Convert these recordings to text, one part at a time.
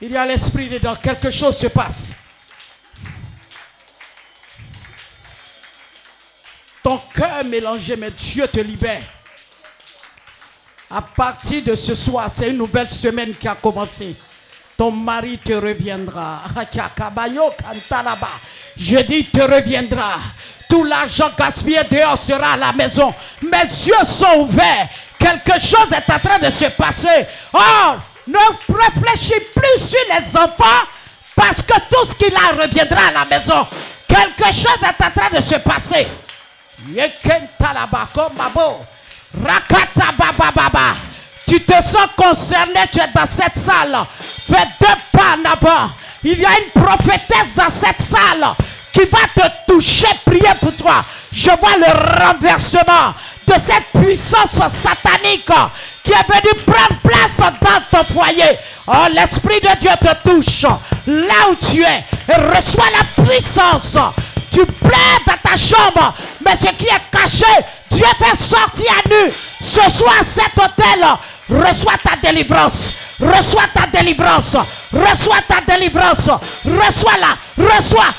Il y a l'esprit dedans, quelque chose se passe. Ton cœur mélangé, mais Dieu te libère. À partir de ce soir, c'est une nouvelle semaine qui a commencé. Ton mari te reviendra. Je dis, te reviendra. Tout l'argent gaspillé dehors sera à la maison. Mes yeux sont ouverts. Quelque chose est en train de se passer. Oh, ne réfléchis plus sur les enfants parce que tout ce qu'il a reviendra à la maison. Quelque chose est en train de se passer. Tu te sens concerné, tu es dans cette salle. Fais 2 pas en avant. Il y a une prophétesse dans cette salle qui va te toucher, prier pour toi. Je vois le renversement de cette puissance satanique qui est venue prendre place dans ton foyer. Oh, l'Esprit de Dieu te touche là où tu es et reçois la puissance. Tu pleures dans ta chambre, mais ce qui est caché, Dieu fait sortir à nu. Ce soir, cet hôtel, reçois ta délivrance. Reçois ta délivrance. Reçois ta délivrance. Reçois-la. Reçois.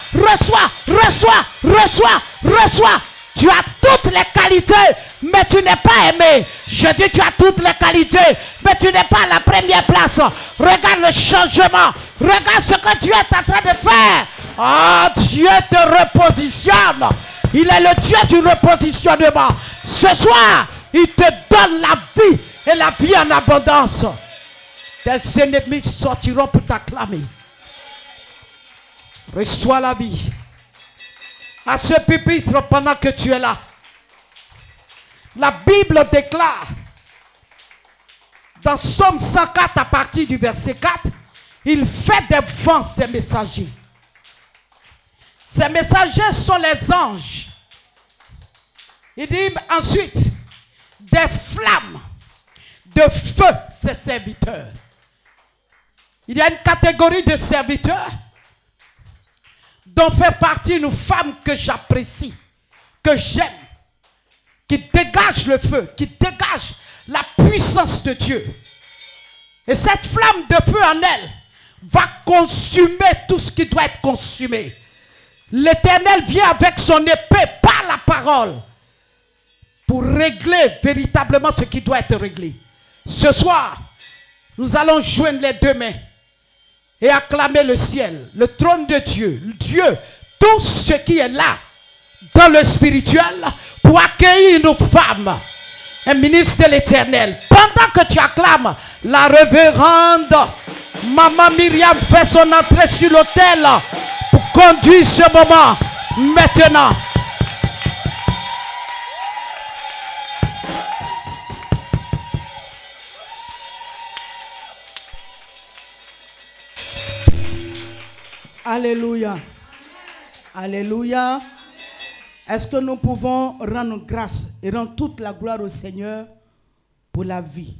Tu as toutes les qualités, mais tu n'es pas aimé. Je dis, tu as toutes les qualités, mais tu n'es pas à la première place. Regarde le changement. Regarde ce que Dieu est en train de faire. Oh, Dieu te repositionne. Il est le Dieu du repositionnement. Ce soir, il te donne la vie et la vie en abondance. Tes ennemis sortiront pour t'acclamer. Reçois la vie. À ce pupitre pendant que tu es là. La Bible déclare dans Somme 104 à partir du verset 4, il fait des vents ses messagers. Ces messagers sont les anges. Il dit ensuite, des flammes de feu, ses serviteurs. Il y a une catégorie de serviteurs dont fait partie une femme que j'apprécie, que j'aime, qui dégage le feu, qui dégage la puissance de Dieu. Et cette flamme de feu en elle va consumer tout ce qui doit être consumé. L'Éternel vient avec son épée par la parole pour régler véritablement ce qui doit être réglé. Ce soir, nous allons joindre les 2 mains et acclamer le ciel, le trône de Dieu, Dieu, tout ce qui est là dans le spirituel pour accueillir nos femmes, un ministre de l'Éternel. Pendant que tu acclames, la révérende Maman Myriam fait son entrée sur l'autel pour conduire ce moment maintenant. Alléluia. Alléluia. Est-ce que nous pouvons rendre grâce et rendre toute la gloire au Seigneur pour la vie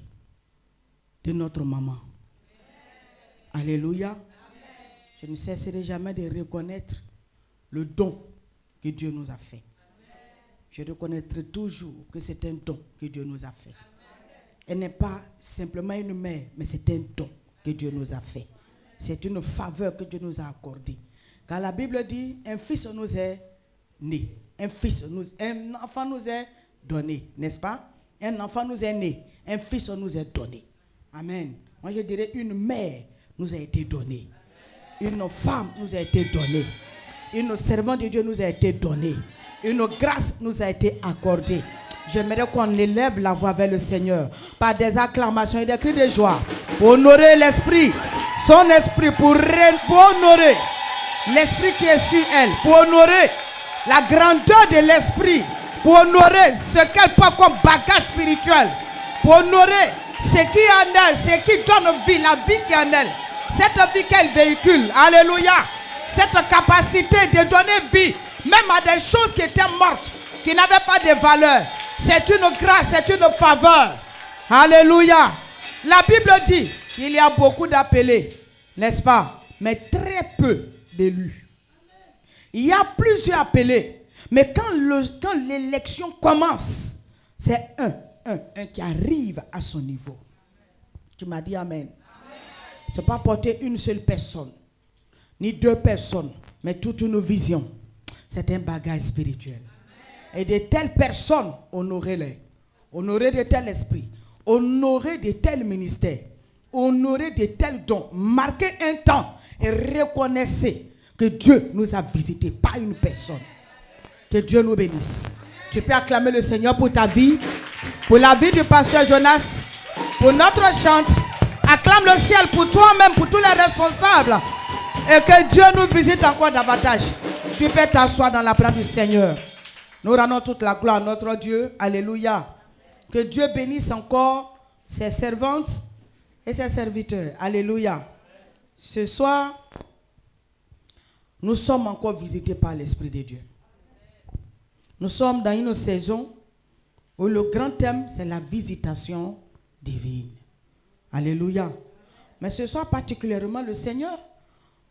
de notre maman? Alléluia. Je ne cesserai jamais de reconnaître le don que Dieu nous a fait. Je reconnaîtrai toujours que c'est un don que Dieu nous a fait. Elle n'est pas simplement une mère, mais c'est un don que Dieu nous a fait. C'est une faveur que Dieu nous a accordée. Car la Bible dit, un fils nous est né. Un enfant nous est donné, n'est-ce pas? Un enfant nous est né. Un fils nous est donné. Amen. Moi je dirais une mère nous a été donnée. Une femme nous a été donnée. Une servante de Dieu nous a été donnée. Une grâce nous a été accordée. J'aimerais qu'on élève la voix vers le Seigneur par des acclamations et des cris de joie pour honorer l'Esprit, son Esprit, pour honorer l'Esprit qui est sur elle, pour honorer la grandeur de l'Esprit, pour honorer ce qu'elle porte comme bagage spirituel, pour honorer ce qui est en elle, ce qui donne vie, la vie qui est en elle, cette vie qu'elle véhicule. Alléluia. Cette capacité de donner vie, même à des choses qui étaient mortes, qui n'avaient pas de valeur. C'est une grâce, c'est une faveur. Alléluia. La Bible dit qu'il y a beaucoup d'appelés, n'est-ce pas? Mais très peu d'élus. Il y a plusieurs appelés. Mais quand l'élection commence, c'est un qui arrive à son niveau. Tu m'as dit amen. Ce n'est pas porter une seule personne, ni deux personnes, mais toute une vision. C'est un bagage spirituel. Et de telles personnes, honorez-les. Honorez de tels esprits. Honorez de tels ministères. Honorez de tels dons. Marquez un temps et reconnaissez que Dieu nous a visités, pas une personne. Que Dieu nous bénisse. Tu peux acclamer le Seigneur pour ta vie, pour la vie du pasteur Jonas, pour notre chante. Acclame le ciel pour toi-même, pour tous les responsables. Et que Dieu nous visite encore davantage. Tu peux t'asseoir dans la présence du Seigneur. Nous rendons toute la gloire à notre Dieu. Alléluia. Que Dieu bénisse encore ses servantes et ses serviteurs. Alléluia. Ce soir, nous sommes encore visités par l'Esprit de Dieu. Nous sommes dans une saison où le grand thème, c'est la visitation divine. Alléluia. Mais ce soir particulièrement, le Seigneur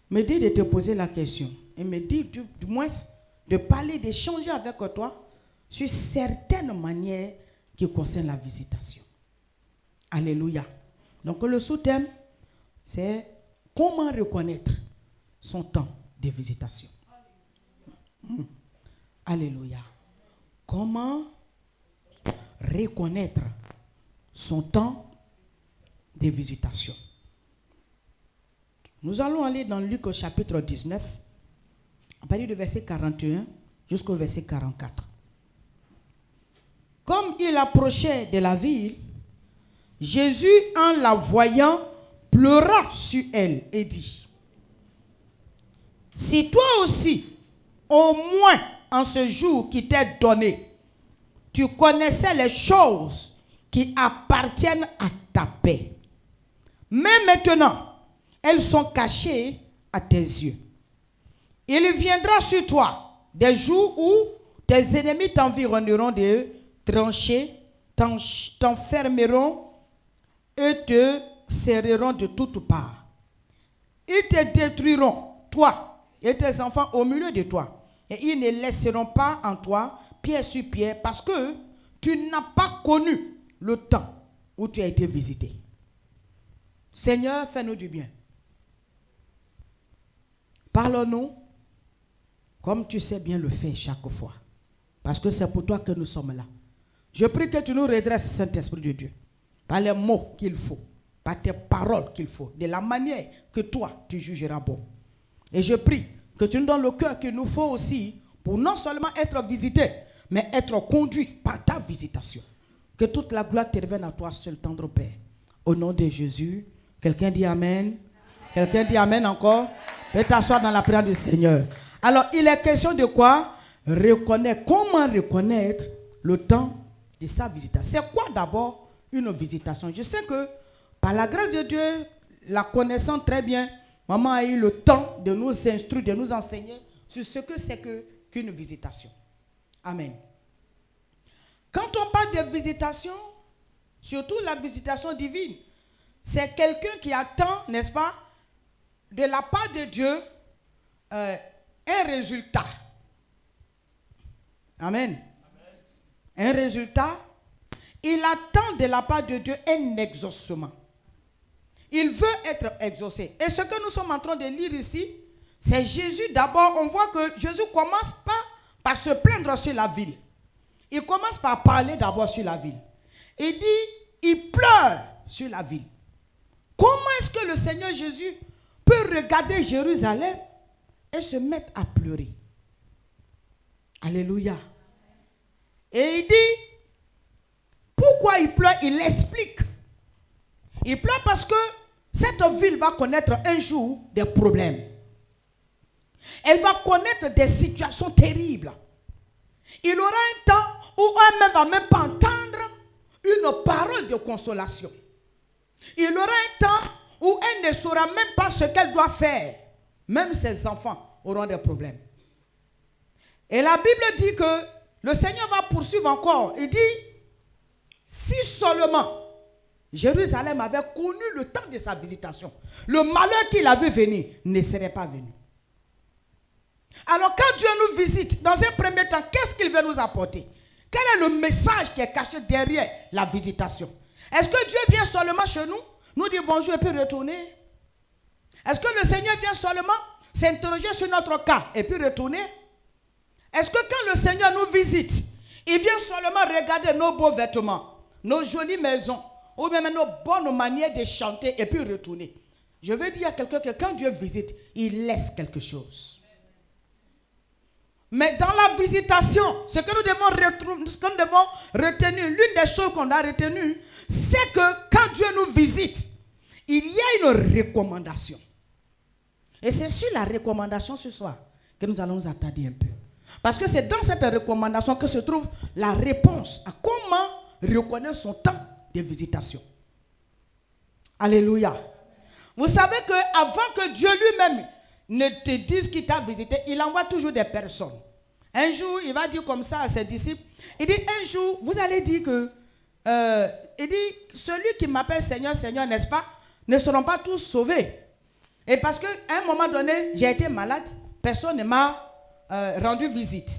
me dit de te poser la question. Il me dit du moins de parler, d'échanger avec toi sur certaines manières qui concernent la visitation. Alléluia. Donc le sous-thème, c'est comment reconnaître son temps de visitation. Alléluia. Comment reconnaître son temps de visitation. Nous allons aller dans Luc au chapitre 19, à partir du verset 41 jusqu'au verset 44. Comme il approchait de la ville, Jésus, en la voyant, pleura sur elle et dit, « Si toi aussi, au moins en ce jour qui t'est donné, tu connaissais les choses qui appartiennent à ta paix. Mais maintenant, elles sont cachées à tes yeux. Il viendra sur toi des jours où tes ennemis t'environneront de tranchées, t'enfermeront et te serreront de toutes parts. Ils te détruiront, toi et tes enfants au milieu de toi. Et ils ne laisseront pas en toi pierre sur pierre parce que tu n'as pas connu le temps où tu as été visité. Seigneur, fais-nous du bien. Parle-nous comme tu sais bien le faire chaque fois. Parce que c'est pour toi que nous sommes là. Je prie que tu nous redresses, Saint-Esprit de Dieu, par les mots qu'il faut, par tes paroles qu'il faut, de la manière que toi, tu jugeras bon. Et je prie que tu nous donnes le cœur qu'il nous faut aussi pour non seulement être visité, mais être conduit par ta visitation. Que toute la gloire te revienne à toi seul, tendre Père. Au nom de Jésus, quelqu'un dit Amen. Quelqu'un dit Amen encore. Fais t'asseoir dans la prière du Seigneur. Alors, il est question de quoi? Reconnaître. Comment reconnaître le temps de sa visitation? C'est quoi d'abord une visitation? Je sais que par la grâce de Dieu, la connaissant très bien, maman a eu le temps de nous instruire, de nous enseigner sur ce que c'est qu'une visitation. Amen. Quand on parle de visitation, surtout la visitation divine, c'est quelqu'un qui attend, n'est-ce pas, de la part de Dieu, un résultat. Amen. Un résultat. Il attend de la part de Dieu un exaucement. Il veut être exaucé. Et ce que nous sommes en train de lire ici, c'est Jésus d'abord. On voit que Jésus commence pas par se plaindre sur la ville. Il commence par parler d'abord sur la ville. Il dit, il pleure sur la ville. Comment est-ce que le Seigneur Jésus peut regarder Jérusalem et se mettre à pleurer? Alléluia. Et il dit, pourquoi il pleure? Il explique. Il pleure parce que cette ville va connaître un jour des problèmes. Elle va connaître des situations terribles. Il aura un temps où un ne va même pas entendre une parole de consolation. Il aura un temps où elle ne saura même pas ce qu'elle doit faire. Même ses enfants auront des problèmes. Et la Bible dit que le Seigneur va poursuivre encore. Il dit, si seulement Jérusalem avait connu le temps de sa visitation, le malheur qu'il avait venu ne serait pas venu. Alors quand Dieu nous visite, dans un premier temps, qu'est-ce qu'il veut nous apporter? Quel est le message qui est caché derrière la visitation? Est-ce que Dieu vient seulement chez nous, nous dit bonjour et puis retourner? Est-ce que le Seigneur vient seulement s'interroger sur notre cas et puis retourner? Est-ce que quand le Seigneur nous visite, il vient seulement regarder nos beaux vêtements, nos jolies maisons, ou même nos bonnes manières de chanter et puis retourner? Je veux dire à quelqu'un que quand Dieu visite, il laisse quelque chose. Mais dans la visitation, ce que nous devons retenir, l'une des choses qu'on a retenues, c'est que quand Dieu nous visite, il y a une recommandation. Et c'est sur la recommandation ce soir que nous allons nous attarder un peu. Parce que c'est dans cette recommandation que se trouve la réponse à comment reconnaître son temps de visitation. Alléluia. Vous savez qu'avant que Dieu lui-même ne te dise qu'il t'a visité, il envoie toujours des personnes. Un jour, il va dire comme ça à ses disciples, il dit, un jour, vous allez dire que, il dit, celui qui m'appelle Seigneur, Seigneur, n'est-ce pas, ne seront pas tous sauvés. Et parce qu'à un moment donné, j'ai été malade, personne ne m'a rendu visite.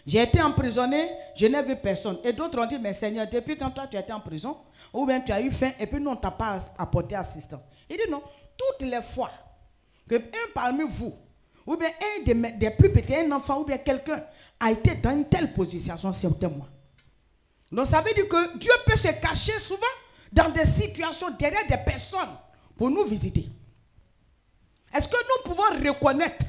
J'ai été emprisonné, je n'ai vu personne. Et d'autres ont dit, mais Seigneur, depuis quand toi tu étais en prison, ou bien tu as eu faim, et puis nous on ne t'a pas apporté assistance. Il dit non, toutes les fois que un parmi vous, ou bien un des plus petits, un enfant, ou bien quelqu'un a été dans une telle position, c'est moi. Donc ça veut dire que Dieu peut se cacher souvent dans des situations derrière des personnes pour nous visiter. Est-ce que nous pouvons reconnaître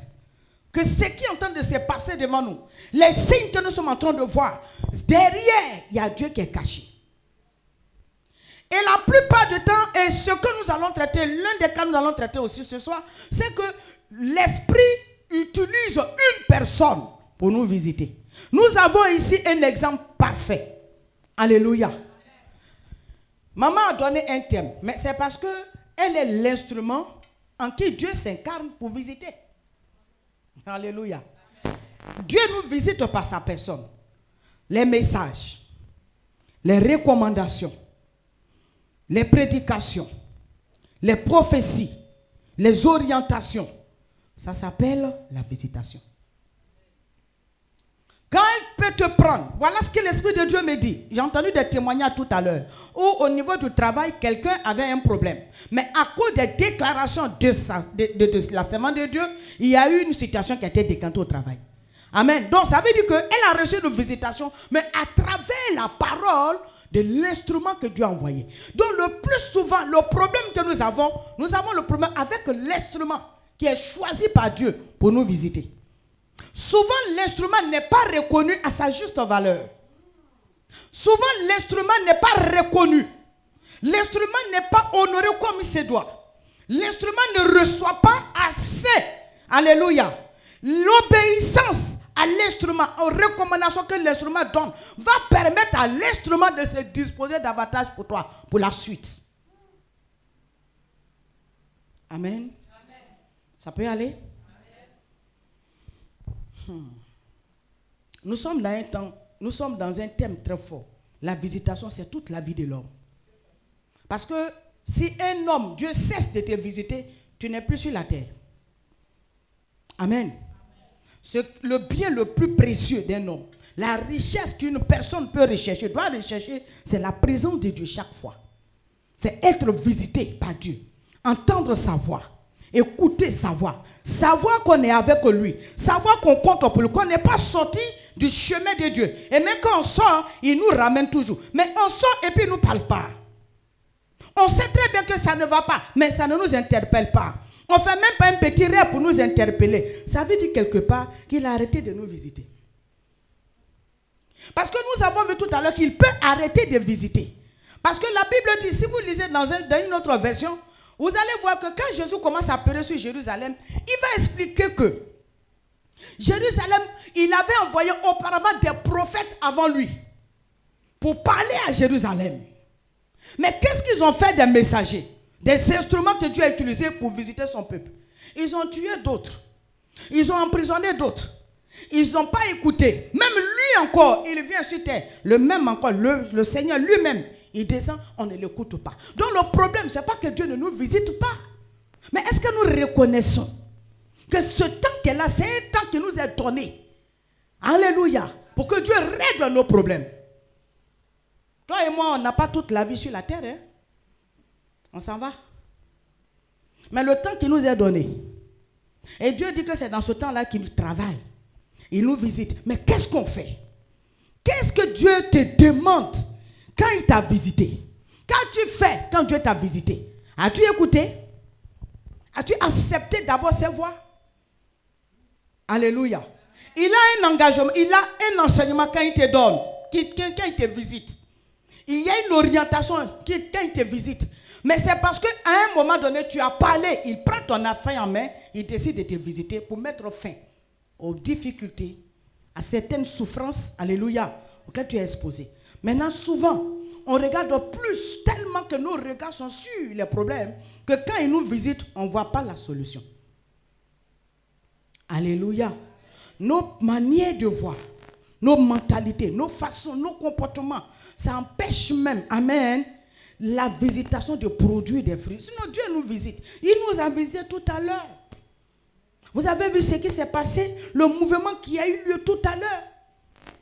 que ce qui est en train de se passer devant nous, les signes que nous sommes en train de voir, derrière, il y a Dieu qui est caché. Et la plupart du temps, et ce que nous allons traiter, l'un des cas que nous allons traiter aussi ce soir, c'est que l'Esprit utilise une personne pour nous visiter. Nous avons ici un exemple parfait. Alléluia. Maman a donné un thème, mais c'est parce qu'elle est l'instrument en qui Dieu s'incarne pour visiter. Alléluia. Dieu nous visite par sa personne. Les messages, les recommandations, les prédications, les prophéties, les orientations. Ça s'appelle la visitation. Quand elle peut te prendre, voilà ce que l'Esprit de Dieu me dit. J'ai entendu des témoignages tout à l'heure, où au niveau du travail, quelqu'un avait un problème. Mais à cause des déclarations de la semence de Dieu, il y a eu une situation qui a été décantée au travail. Amen. Donc ça veut dire qu'elle a reçu une visitation, mais à travers la parole de l'instrument que Dieu a envoyé. Donc le plus souvent, le problème que nous avons le problème avec l'instrument qui est choisi par Dieu pour nous visiter. Souvent, l'instrument n'est pas reconnu à sa juste valeur. Souvent, l'instrument n'est pas reconnu. L'instrument n'est pas honoré comme il se doit. L'instrument ne reçoit pas assez. Alléluia. L'obéissance à l'instrument, aux recommandations que l'instrument donne, va permettre à l'instrument de se disposer davantage pour toi, pour la suite. Amen. Ça peut y aller? Nous sommes dans un temps, nous sommes dans un thème très fort. La visitation, c'est toute la vie de l'homme. Parce que si un homme, Dieu cesse de te visiter, tu n'es plus sur la terre. Amen. C'est le bien le plus précieux d'un homme. La richesse qu'une personne peut rechercher, doit rechercher, c'est la présence de Dieu chaque fois. C'est être visité par Dieu. Entendre sa voix. Écouter sa voix. Savoir qu'on est avec lui. Savoir qu'on compte pour lui. Qu'on n'est pas sorti du chemin de Dieu. Et même quand on sort, il nous ramène toujours. Mais on sort et puis il ne nous parle pas. On sait très bien que ça ne va pas. Mais ça ne nous interpelle pas. On ne fait même pas un petit rêve pour nous interpeller. Ça veut dire quelque part qu'il a arrêté de nous visiter. Parce que nous avons vu tout à l'heure qu'il peut arrêter de visiter. Parce que la Bible dit, si vous lisez dans une autre version, vous allez voir que quand Jésus commence à périr sur Jérusalem, il va expliquer que Jérusalem, il avait envoyé auparavant des prophètes avant lui pour parler à Jérusalem. Mais qu'est-ce qu'ils ont fait des messagers, des instruments que Dieu a utilisés pour visiter son peuple? Ils ont tué d'autres. Ils ont emprisonné d'autres. Ils n'ont pas écouté. Même lui encore, il vient sur terre. Le même encore, le Seigneur lui-même, il descend, on ne l'écoute pas. Donc le problème, ce n'est pas que Dieu ne nous visite pas. Mais est-ce que nous reconnaissons que ce temps qu'elle a, c'est un temps qui nous est donné. Alléluia. Pour que Dieu règle nos problèmes. Toi et moi, on n'a pas toute la vie sur la terre. Hein? On s'en va. Mais le temps qui nous est donné, et Dieu dit que c'est dans ce temps-là qu'il travaille. Il nous visite. Mais qu'est-ce qu'on fait? Qu'est-ce que Dieu te demande quand il t'a visité? Qu'as-tu fait quand Dieu t'a visité? As-tu écouté? As-tu accepté d'abord ses voix? Alléluia. Il a un engagement, il a un enseignement quand il te donne, quand il te visite. Il y a une orientation quand il te visite. Mais c'est parce qu'à un moment donné, tu as parlé, il prend ton affaire en main, il décide de te visiter pour mettre fin aux difficultés, à certaines souffrances, alléluia, auxquelles tu es exposé. Maintenant, souvent, on regarde plus tellement que nos regards sont sur les problèmes, que quand il nous visite, on ne voit pas la solution. Alléluia. Nos manières de voir, nos mentalités, nos façons, nos comportements, ça empêche même, amen, la visitation de produire des fruits. Sinon, Dieu nous visite. Il nous a visité tout à l'heure. Vous avez vu ce qui s'est passé, le mouvement qui a eu lieu tout à l'heure.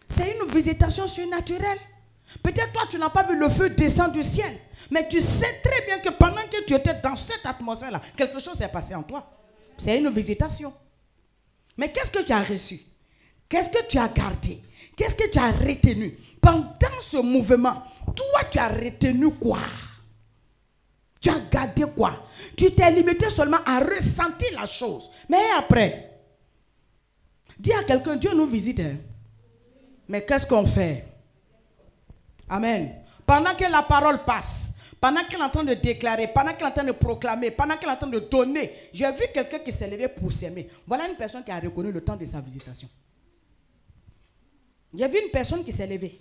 C'est une visitation surnaturelle. Peut-être toi, tu n'as pas vu le feu descendre du ciel, mais tu sais très bien que pendant que tu étais dans cette atmosphère-là, quelque chose s'est passé en toi. C'est une visitation. Mais qu'est-ce que tu as reçu? Qu'est-ce que tu as gardé? Qu'est-ce que tu as retenu? Pendant ce mouvement, toi, tu as retenu quoi? Tu as gardé quoi? Tu t'es limité seulement à ressentir la chose. Mais après, dis à quelqu'un, Dieu nous visite. Hein? Mais qu'est-ce qu'on fait? Amen. Pendant que la parole passe, pendant qu'elle est en train de déclarer, pendant qu'elle est en train de proclamer, pendant qu'elle est en train de donner, j'ai vu quelqu'un qui s'est levé pour s'aimer. Voilà une personne qui a reconnu le temps de sa visitation. J'ai vu une personne qui s'est levée.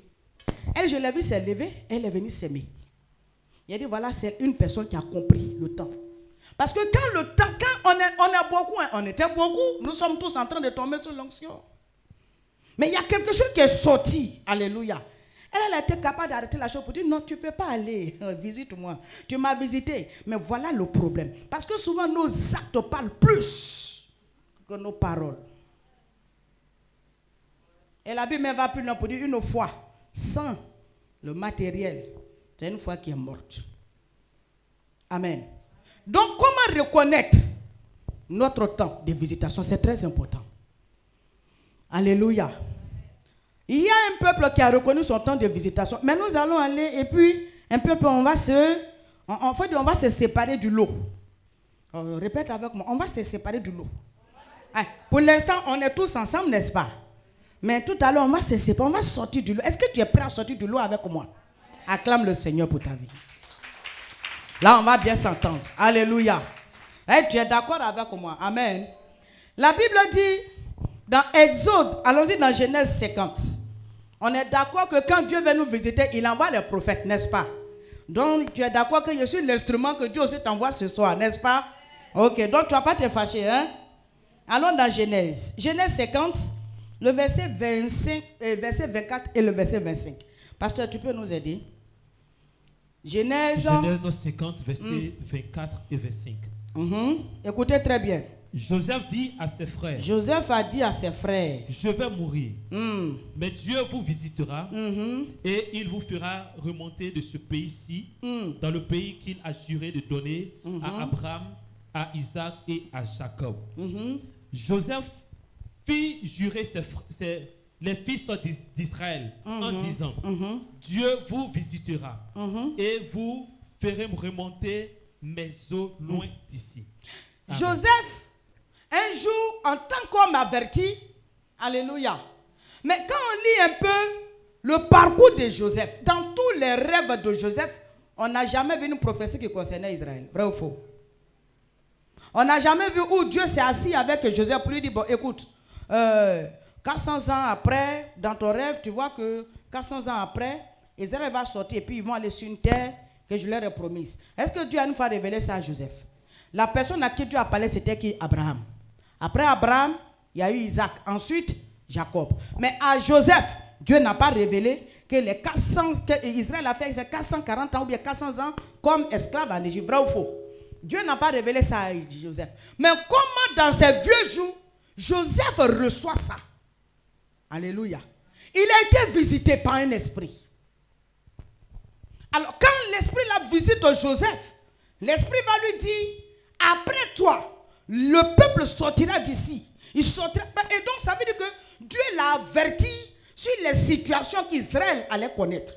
Elle, je l'ai vue s'est levée, elle est venue s'aimer. Il a dit, voilà, c'est une personne qui a compris le temps. Parce que quand on est beaucoup, on était beaucoup, nous sommes tous en train de tomber sur l'onction. Mais il y a quelque chose qui est sorti, alléluia. Elle a été capable d'arrêter la chose pour dire, non, tu ne peux pas aller, visite-moi. Tu m'as visité. Mais voilà le problème. Parce que souvent, nos actes parlent plus que nos paroles. Et la Bible va plus loin pour dire, une foi sans le matériel, c'est une foi qui est morte. Amen. Donc, comment reconnaître notre temps de visitation? C'est très important. Alléluia. Il y a un peuple qui a reconnu son temps de visitation. Mais nous allons aller et puis, un peuple, on va se séparer du lot. Répète avec moi, on va se séparer du lot. Pour l'instant, on est tous ensemble, n'est-ce pas? Mais tout à l'heure, on va se séparer, on va sortir du lot. Est-ce que tu es prêt à sortir du lot avec moi? Acclame le Seigneur pour ta vie. Là, on va bien s'entendre. Alléluia. Tu es d'accord avec moi? Amen. La Bible dit, dans Exode, allons-y dans Genèse 50. On est d'accord que quand Dieu veut nous visiter, il envoie les prophètes, n'est-ce pas? Donc, tu es d'accord que je suis l'instrument que Dieu aussi t'envoie ce soir, n'est-ce pas? Ok, donc tu ne vas pas te fâcher, hein? Allons dans Genèse. Genèse 50, le verset 24 et le verset 25. Pasteur, tu peux nous aider? Genèse 50, verset 24 et 25. Écoutez très bien. Joseph dit à ses frères. Joseph a dit à ses frères. Je vais mourir. Mais Dieu vous visitera et il vous fera remonter de ce pays-ci dans le pays qu'il a juré de donner à Abraham, à Isaac et à Jacob. Joseph fit jurer les fils d'Israël en disant, Dieu vous visitera et vous ferez remonter mes eaux loin d'ici. Joseph, un jour, en tant qu'homme averti, alléluia. Mais quand on lit un peu le parcours de Joseph, dans tous les rêves de Joseph, on n'a jamais vu une prophétie qui concernait Israël. Vrai ou faux? On n'a jamais vu où Dieu s'est assis avec Joseph pour lui dire, bon, écoute, 400 ans après, dans ton rêve, tu vois que 400 ans après, Israël va sortir et puis ils vont aller sur une terre que je leur ai promise. Est-ce que Dieu a une fois révélé ça à Joseph? La personne à qui Dieu a parlé, c'était qui? Abraham. Après Abraham, il y a eu Isaac. Ensuite, Jacob. Mais à Joseph, Dieu n'a pas révélé que les 400, que Israël a fait 440 ans ou bien 400 ans comme esclave en Égypte. Vrai ou faux? Dieu n'a pas révélé ça à Joseph. Mais comment dans ces vieux jours, Joseph reçoit ça? Alléluia. Il a été visité par un esprit. Alors, quand l'esprit la visite Joseph, l'esprit va lui dire, après toi, le peuple sortira d'ici. Il sortira. Et donc, ça veut dire que Dieu l'a averti sur les situations qu'Israël allait connaître.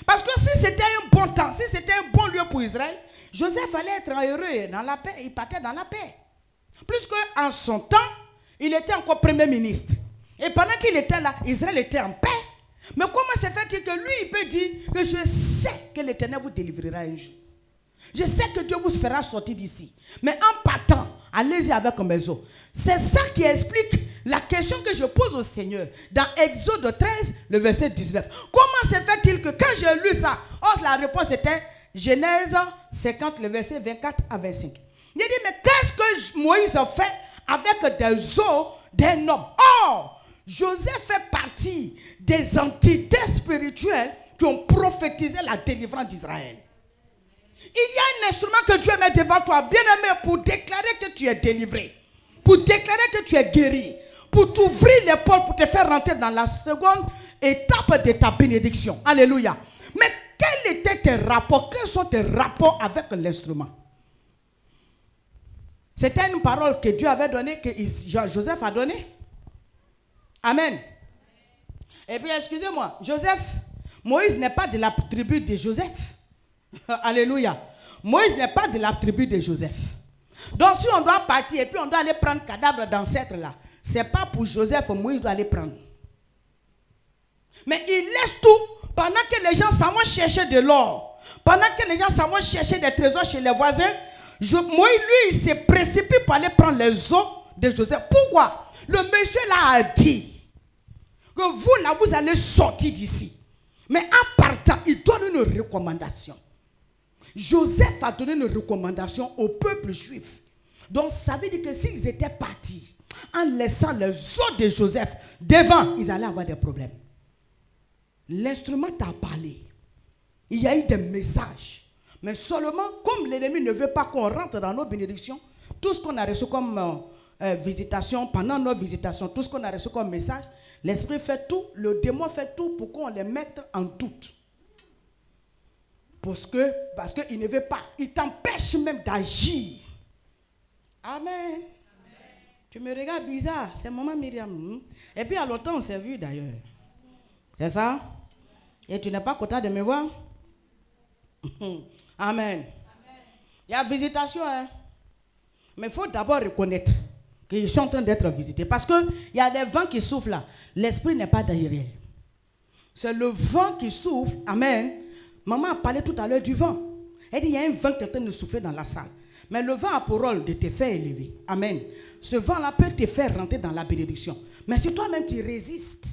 Parce que si c'était un bon temps, si c'était un bon lieu pour Israël, Joseph allait être heureux dans la paix. Il partait dans la paix. Plus qu'en son temps, il était encore premier ministre. Et pendant qu'il était là, Israël était en paix. Mais comment se fait-il que lui, il peut dire que je sais que l'Éternel vous délivrera un jour. Je sais que Dieu vous fera sortir d'ici. Mais en partant, allez-y avec mes os. C'est ça qui explique la question que je pose au Seigneur dans Exode 13, le verset 19. Comment se fait-il que quand j'ai lu ça, la réponse était Genèse 50, le verset 24 à 25. Il dit, mais qu'est-ce que Moïse a fait avec des os d'un homme? Or, Joseph fait partie des entités spirituelles qui ont prophétisé la délivrance d'Israël. Il y a un instrument que Dieu met devant toi, bien-aimé, pour déclarer que tu es délivré, pour déclarer que tu es guéri, pour t'ouvrir les portes, pour te faire rentrer dans la seconde étape de ta bénédiction. Alléluia. Mais quels étaient tes rapports? Quels sont tes rapports avec l'instrument? C'était une parole que Dieu avait donnée, que Joseph a donnée. Amen. Et puis, excusez-moi, Moïse n'est pas de la tribu de Joseph. Alléluia. Moïse n'est pas de la tribu de Joseph. Donc, si on doit partir et puis on doit aller prendre le cadavre d'ancêtre là, ce n'est pas pour Joseph, Moïse doit aller prendre. Mais il laisse tout pendant que les gens s'en vont chercher de l'or, pendant que les gens s'en vont chercher des trésors chez les voisins. Moïse, lui, il se précipite pour aller prendre les os de Joseph. Pourquoi? Le monsieur là a dit que vous là, vous allez sortir d'ici. Mais en partant, il donne une recommandation. Joseph a donné une recommandation au peuple juif. Donc ça veut dire que s'ils étaient partis en laissant les os de Joseph devant, ils allaient avoir des problèmes. L'instrument t'a parlé. Il y a eu des messages. Mais seulement, comme l'ennemi ne veut pas qu'on rentre dans nos bénédictions, tout ce qu'on a reçu comme visitation, pendant nos visitations, tout ce qu'on a reçu comme message, l'esprit fait tout, le démon fait tout pour qu'on les mette en doute. Parce qu'il ne veut pas. Il t'empêche même d'agir. Amen. Amen. Tu me regardes bizarre. C'est maman Myriam. Et puis à l'automne, on s'est vu d'ailleurs. C'est ça? Et tu n'es pas content de me voir? Amen. Il y a visitation. Hein? Mais il faut d'abord reconnaître qu'ils sont en train d'être visités. Parce qu'il y a des vents qui soufflent là. L'esprit n'est pas derrière. C'est le vent qui souffle. Amen. Maman a parlé tout à l'heure du vent. Elle dit, il y a un vent qui est en train de souffler dans la salle. Mais le vent a pour rôle de te faire élever. Amen. Ce vent-là peut te faire rentrer dans la bénédiction. Mais si toi-même tu résistes.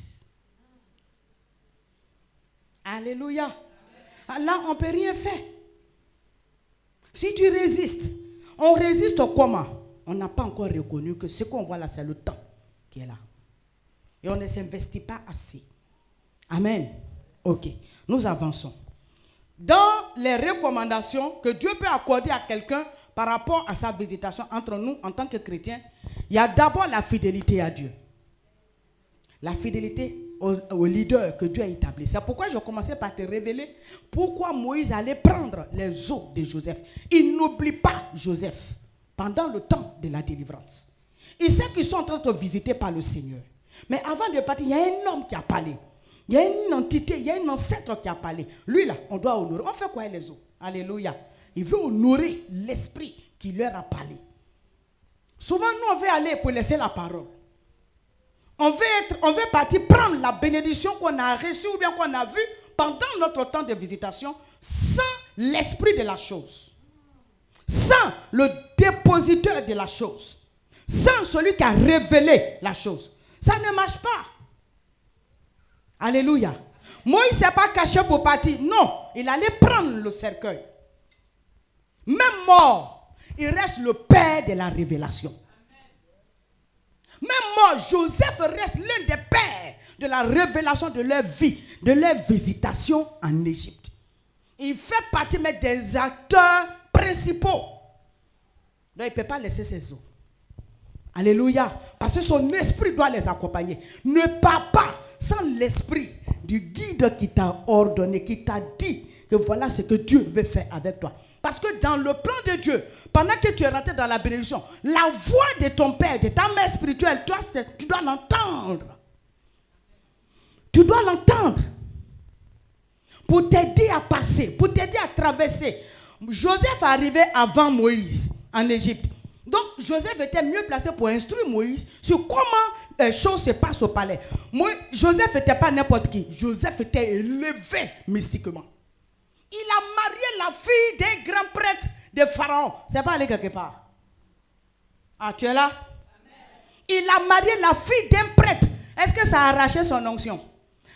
Alléluia. Là, on ne peut rien faire. Si tu résistes, on résiste comment? On n'a pas encore reconnu que ce qu'on voit là, c'est le temps qui est là. Et on ne s'investit pas assez. Amen. Ok, nous avançons. Dans les recommandations que Dieu peut accorder à quelqu'un par rapport à sa visitation entre nous en tant que chrétiens, il y a d'abord la fidélité à Dieu. La fidélité au leader que Dieu a établi. C'est pourquoi je commençais par te révéler pourquoi Moïse allait prendre les os de Joseph. Il n'oublie pas Joseph pendant le temps de la délivrance. Il sait qu'ils sont en train de visiter par le Seigneur. Mais avant de partir, il y a un homme qui a parlé. Il y a une entité, il y a un ancêtre qui a parlé. Lui là, on doit honorer. On fait quoi les os? Alléluia. Il veut honorer l'esprit qui leur a parlé. Souvent, nous, on veut aller pour laisser la parole. On veut partir prendre la bénédiction qu'on a reçue ou bien qu'on a vue pendant notre temps de visitation sans l'esprit de la chose. Sans le dépositeur de la chose. Sans celui qui a révélé la chose. Ça ne marche pas. Alléluia. Moïse ne s'est pas caché pour partir. Non, il allait prendre le cercueil. Même mort, il reste le père de la révélation. Même mort, Joseph reste l'un des pères de la révélation de leur vie, de leur visitation en Égypte. Il fait partie des acteurs principaux. Donc il ne peut pas laisser ses os. Alléluia. Parce que son esprit doit les accompagner. Ne pars pas sans l'esprit du guide qui t'a ordonné, qui t'a dit que voilà ce que Dieu veut faire avec toi. Parce que dans le plan de Dieu, pendant que tu es rentré dans la bénédiction, la voix de ton père, de ta mère spirituelle, toi, tu dois l'entendre. Tu dois l'entendre. Pour t'aider à passer, pour t'aider à traverser. Joseph est arrivé avant Moïse en Égypte. Donc Joseph était mieux placé pour instruire Moïse sur comment les choses se passent au palais. Joseph n'était pas n'importe qui. Joseph était élevé mystiquement. Il a marié la fille d'un grand prêtre de Pharaon. C'est pas allé quelque part. Ah, tu es là? Amen. Il a marié la fille d'un prêtre. Est-ce que ça a arraché son onction?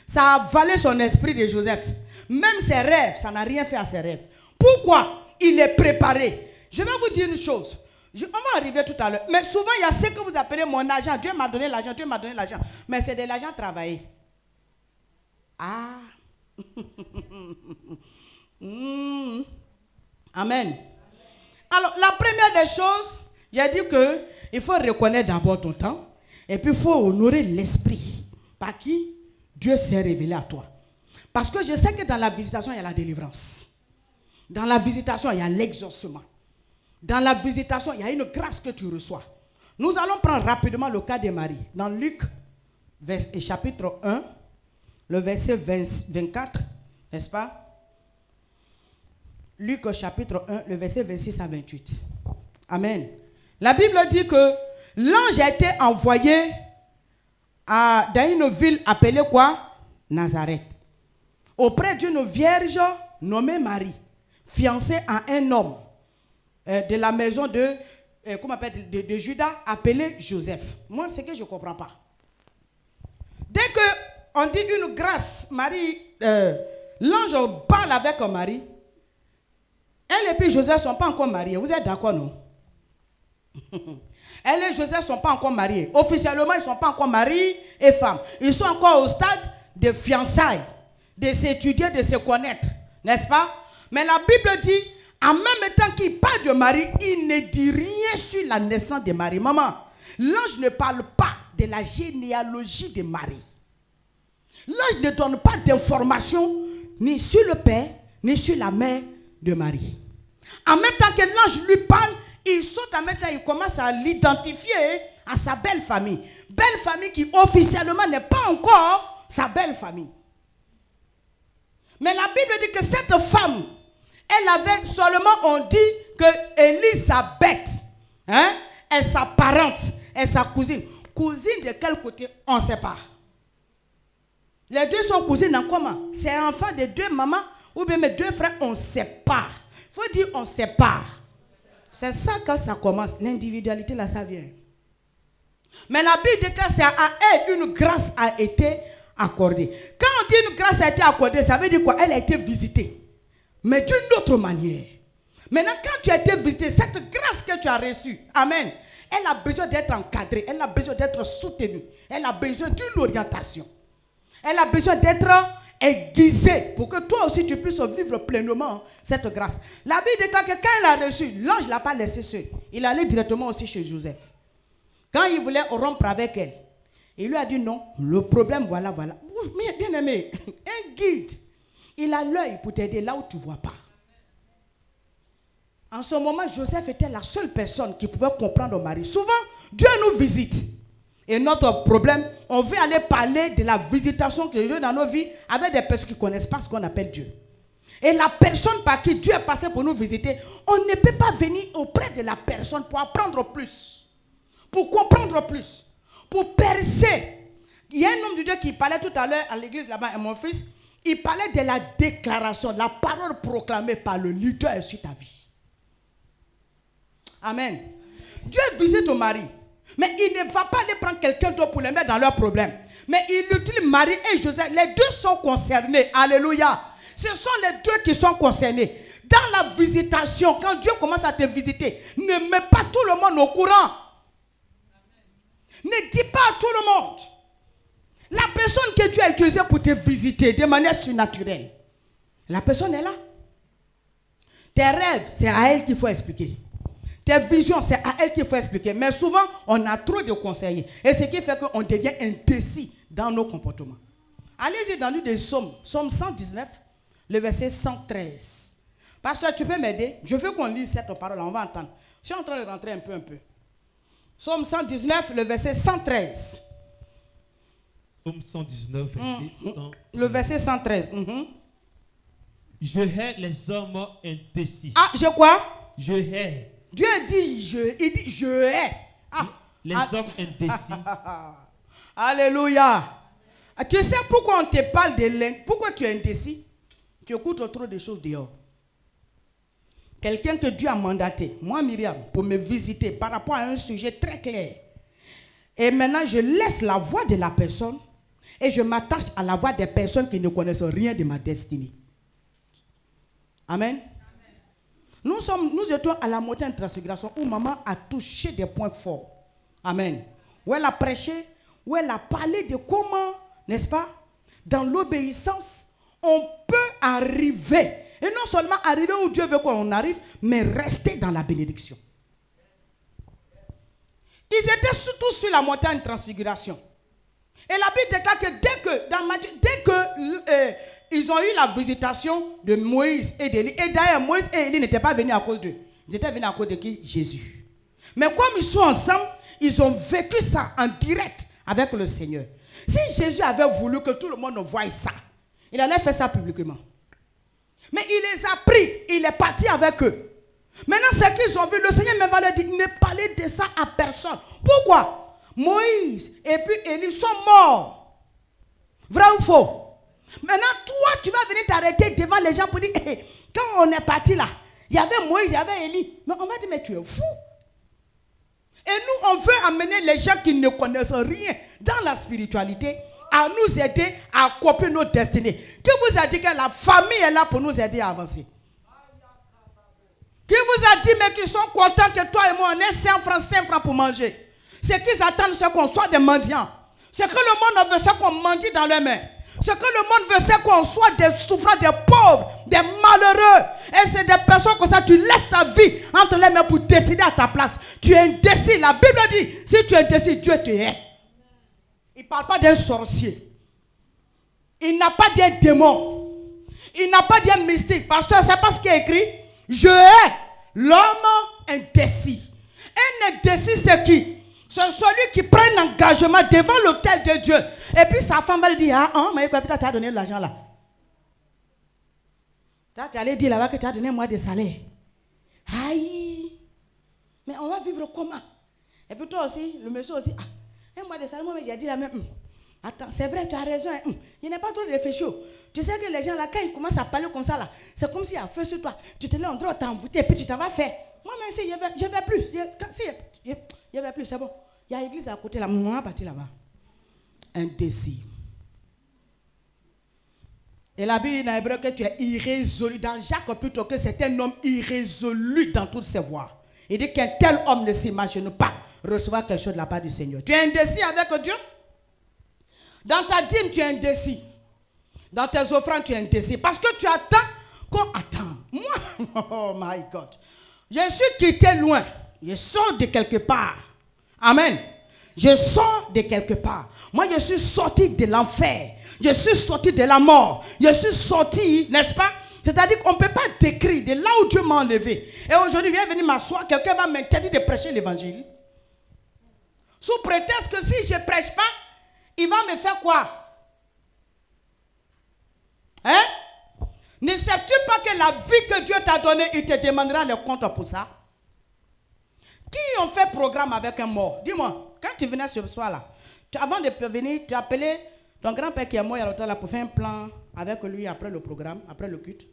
Ça a avalé son esprit de Joseph. Même ses rêves, ça n'a rien fait à ses rêves. Pourquoi? Il est préparé. Je vais vous dire une chose. On va arriver tout à l'heure. Mais souvent, il y a ce que vous appelez mon argent. Dieu m'a donné l'argent, Dieu m'a donné l'argent. Mais c'est de l'argent travaillé. Ah. Amen. Alors, la première des choses, j'ai dit qu'il faut reconnaître d'abord ton temps. Et puis, il faut honorer l'esprit par qui Dieu s'est révélé à toi. Parce que je sais que dans la visitation, il y a la délivrance. Dans la visitation, il y a l'exaucement. Dans la visitation, il y a une grâce que tu reçois. Nous allons prendre rapidement le cas de Marie. Dans Luc, chapitre 1, le verset 24, n'est-ce pas? Luc, chapitre 1, le verset 26 à 28. Amen. La Bible dit que l'ange a été envoyé dans une ville appelée quoi? Nazareth. Auprès d'une vierge nommée Marie, fiancée à un homme de la maison de Judas appelé Joseph. Moi, c'est que je ne comprends pas. Dès qu'on dit une grâce, Marie, l'ange parle avec Marie, elle et puis Joseph ne sont pas encore mariés. Vous êtes d'accord, non? Elle et Joseph ne sont pas encore mariés. Officiellement, ils ne sont pas encore mari et femme. Ils sont encore au stade de fiançailles, de s'étudier, de se connaître. N'est-ce pas? Mais la Bible dit, en même temps qu'il parle de Marie, il ne dit rien sur la naissance de Marie. Maman, l'ange ne parle pas de la généalogie de Marie. L'ange ne donne pas d'informations ni sur le père, ni sur la mère de Marie. En même temps que l'ange lui parle, il saute en même temps, il commence à l'identifier à sa belle famille. Belle famille qui officiellement n'est pas encore sa belle famille. Mais la Bible dit que cette femme, elle avait seulement, on dit que Élisabeth, est sa parente, est sa cousine. Cousine de quel côté? On ne sait pas. Les deux sont cousines en comment? C'est un enfant de deux mamans ou bien mes deux frères, on ne sait pas. Il faut dire on ne sait pas. C'est ça que ça commence. L'individualité là, ça vient. Mais la Bible déclare qu'à elle, une grâce a été accordée. Quand on dit une grâce a été accordée, ça veut dire quoi? Elle a été visitée. Mais d'une autre manière. Maintenant, quand tu as été visité, cette grâce que tu as reçue, amen, elle a besoin d'être encadrée, elle a besoin d'être soutenue, elle a besoin d'une orientation. Elle a besoin d'être aiguisée pour que toi aussi tu puisses vivre pleinement cette grâce. La Bible déclare que quand elle a reçu, l'ange ne l'a pas laissé seul. Il allait directement aussi chez Joseph. Quand il voulait rompre avec elle, il lui a dit non, le problème, voilà. Bien aimé, un guide, il a l'œil pour t'aider là où tu ne vois pas. En ce moment, Joseph était la seule personne qui pouvait comprendre Marie. Souvent, Dieu nous visite. Et notre problème, on veut aller parler de la visitation que Dieu dans nos vies avec des personnes qui ne connaissent pas ce qu'on appelle Dieu. Et la personne par qui Dieu est passé pour nous visiter, on ne peut pas venir auprès de la personne pour apprendre plus, pour comprendre plus, pour percer. Il y a un homme de Dieu qui parlait tout à l'heure à l'église là-bas, et mon fils, il parlait de la déclaration, la parole proclamée par le leader sur ta vie. Amen. Dieu visite ton mari. Mais il ne va pas aller prendre quelqu'un d'autre pour les mettre dans leurs problèmes. Mais il utilise Marie et Joseph. Les deux sont concernés. Alléluia. Ce sont les deux qui sont concernés. Dans la visitation, quand Dieu commence à te visiter, ne mets pas tout le monde au courant. Ne dis pas à tout le monde. La personne que Dieu a utilisée pour te visiter de manière surnaturelle, la personne est là. Tes rêves, c'est à elle qu'il faut expliquer. Tes visions, c'est à elle qu'il faut expliquer. Mais souvent, on a trop de conseillers. Et ce qui fait qu'on devient indécis dans nos comportements. Allez-y dans le livre des Psaumes, Psaume 119, le verset 113. Pasteur, tu peux m'aider? Je veux qu'on lise cette parole, on va entendre. Je suis en train de rentrer un peu. Psaume 119, le verset 113. Psaume 119, verset 113. Le verset 113. Je hais les hommes indécis. Ah, je quoi? Je hais. Dieu dit il dit je hais. Les hommes indécis. Alléluia. Tu sais pourquoi on te parle de l'indécis? Pourquoi tu es indécis? Tu écoutes trop de choses dehors. Quelqu'un que Dieu a mandaté, moi Myriam, pour me visiter par rapport à un sujet très clair. Et maintenant, je laisse la voix de la personne et je m'attache à la voix des personnes qui ne connaissent rien de ma destinée. Amen. Nous étions à la montagne de transfiguration où maman a touché des points forts. Amen. Où elle a prêché, où elle a parlé de comment, n'est-ce pas, dans l'obéissance, on peut arriver. Et non seulement arriver où Dieu veut qu'on arrive, mais rester dans la bénédiction. Ils étaient surtout sur la montagne de transfiguration. Et la Bible déclare que dès que ils ont eu la visitation de Moïse et d'Élie, et d'ailleurs Moïse et Élie n'étaient pas venus à cause d'eux. Ils étaient venus à cause de qui? Jésus. Mais comme ils sont ensemble, ils ont vécu ça en direct avec le Seigneur. Si Jésus avait voulu que tout le monde voie ça, il allait faire ça publiquement. Mais il les a pris, il est parti avec eux. Maintenant, ce qu'ils ont vu, le Seigneur me va leur dire, ne parlez de ça à personne. Pourquoi? Moïse et puis Élie sont morts. Vrai ou faux? Maintenant, toi, tu vas venir t'arrêter devant les gens pour dire, hey, quand on est parti là, il y avait Moïse, il y avait Élie. Mais on va dire, mais tu es fou. Et nous, on veut amener les gens qui ne connaissent rien dans la spiritualité à nous aider à accomplir notre destinée. Qui vous a dit que la famille est là pour nous aider à avancer? Qui vous a dit mais qu'ils sont contents que toi et moi on ait 5 francs pour manger? Ce qu'ils attendent, c'est qu'on soit des mendiants. Ce que le monde veut, c'est qu'on mendie dans leurs mains. Ce que le monde veut, c'est qu'on soit des souffrants, des pauvres, des malheureux. Et c'est des personnes comme ça, tu laisses ta vie entre les mains pour décider à ta place. Tu es indécis. La Bible dit, si tu es indécis, Dieu te hait. Il ne parle pas d'un sorcier. Il n'a pas d'un démon. Il n'a pas d'un mystique. Pasteur, c'est pas ce qui est écrit. Je hais l'homme indécis. Un indécis, c'est qui? C'est celui qui prend un engagement devant l'autel de Dieu. Et puis sa femme va lui dire, mais tu as donné de l'argent là. Tu allais dire là-bas que tu as donné moi des salaires. Aïe. Mais on va vivre comment? Et puis toi aussi, le monsieur aussi, moi des salaires, moi j'ai dit la même. Attends, c'est vrai, tu as raison. Il n'est pas trop réfléchi. Tu sais que les gens là, quand ils commencent à parler comme ça là, c'est comme s'il y a un feu sur toi. Tu te lèves en droit, tu t'es envoûté et puis tu t'en vas faire. Moi même si je vais plus. Je vais plus, c'est bon. Il y a l'église à côté là, on va partir là-bas. Indécis. Et la Bible dans Hébreu que tu es irrésolu. Dans Jacques plutôt que c'est un homme irrésolu dans toutes ses voies. Il dit qu'un tel homme ne s'imagine pas recevoir quelque chose de la part du Seigneur. Tu es indécis avec Dieu? Dans ta dîme, tu es indécis. Dans tes offrandes, tu es indécis. Parce que tu attends qu'on attend. Moi, oh my God. Je suis quitté loin. Je sors de quelque part. Amen. Je sors de quelque part. Moi, je suis sorti de l'enfer. Je suis sorti de la mort. Je suis sorti, n'est-ce pas? C'est-à-dire qu'on ne peut pas décrire de là où Dieu m'a enlevé. Et aujourd'hui, je viens venir m'asseoir. Quelqu'un va m'interdire de prêcher l'évangile. Sous prétexte que si je ne prêche pas, il va me faire quoi? Hein? Ne sais-tu pas que la vie que Dieu t'a donnée, il te demandera le compte pour ça? Qui ont fait programme avec un mort? Dis-moi, quand tu venais ce soir-là, avant de venir, tu appelais ton grand-père qui est mort il y a longtemps là pour faire un plan avec lui après le programme, après le culte.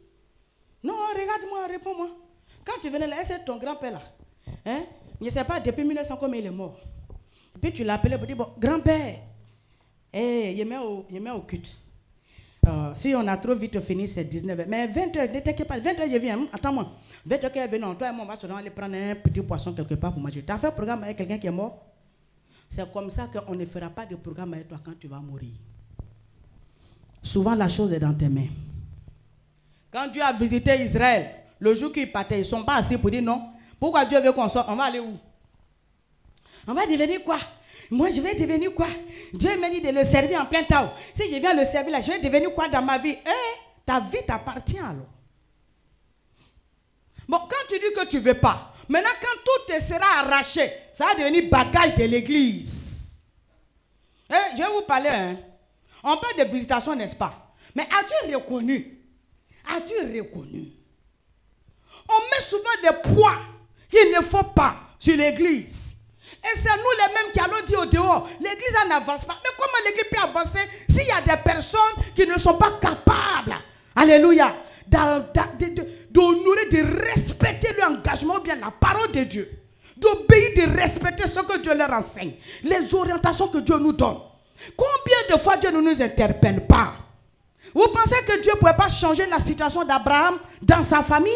Non, regarde-moi, réponds-moi. Quand tu venais là, c'est ton grand-père là. Hein? Je ne sais pas, depuis 1900 combien il est mort. Et puis tu l'appelais pour dire, bon, grand-père, il met au culte. Si on a trop vite fini, c'est 19h. Mais 20h, ne t'inquiète pas. 20h, je viens. Attends-moi. 20h, quand elle vient, toi et moi, on va se aller prendre un petit poisson quelque part pour manger. Tu as fait un programme avec quelqu'un qui est mort? C'est comme ça qu'on ne fera pas de programme avec toi quand tu vas mourir. Souvent, la chose est dans tes mains. Quand Dieu a visité Israël, le jour qu'ils partaient, ils ne sont pas assis pour dire non. Pourquoi Dieu veut qu'on sorte? On va aller où? On va devenir quoi? Moi, je vais devenir quoi? Dieu m'a dit de le servir en plein temps. Si je viens le servir là, je vais devenir quoi dans ma vie? Ta vie t'appartient alors. Bon, quand tu dis que tu ne veux pas, maintenant quand tout te sera arraché, ça va devenir bagage de l'église. Je vais vous parler, hein. On parle de visitation, n'est-ce pas? Mais as-tu reconnu? As-tu reconnu? On met souvent des poids qu'il ne faut pas sur l'église. Et c'est nous les mêmes qui allons dire au dehors, l'église n'avance pas. Mais comment l'église peut avancer s'il y a des personnes qui ne sont pas capables, alléluia, d'honorer, de respecter l'engagement ou bien la parole de Dieu, d'obéir, de respecter ce que Dieu leur enseigne, les orientations que Dieu nous donne. Combien de fois Dieu ne nous interpelle pas? Vous pensez que Dieu ne pouvait pas changer la situation d'Abraham dans sa famille?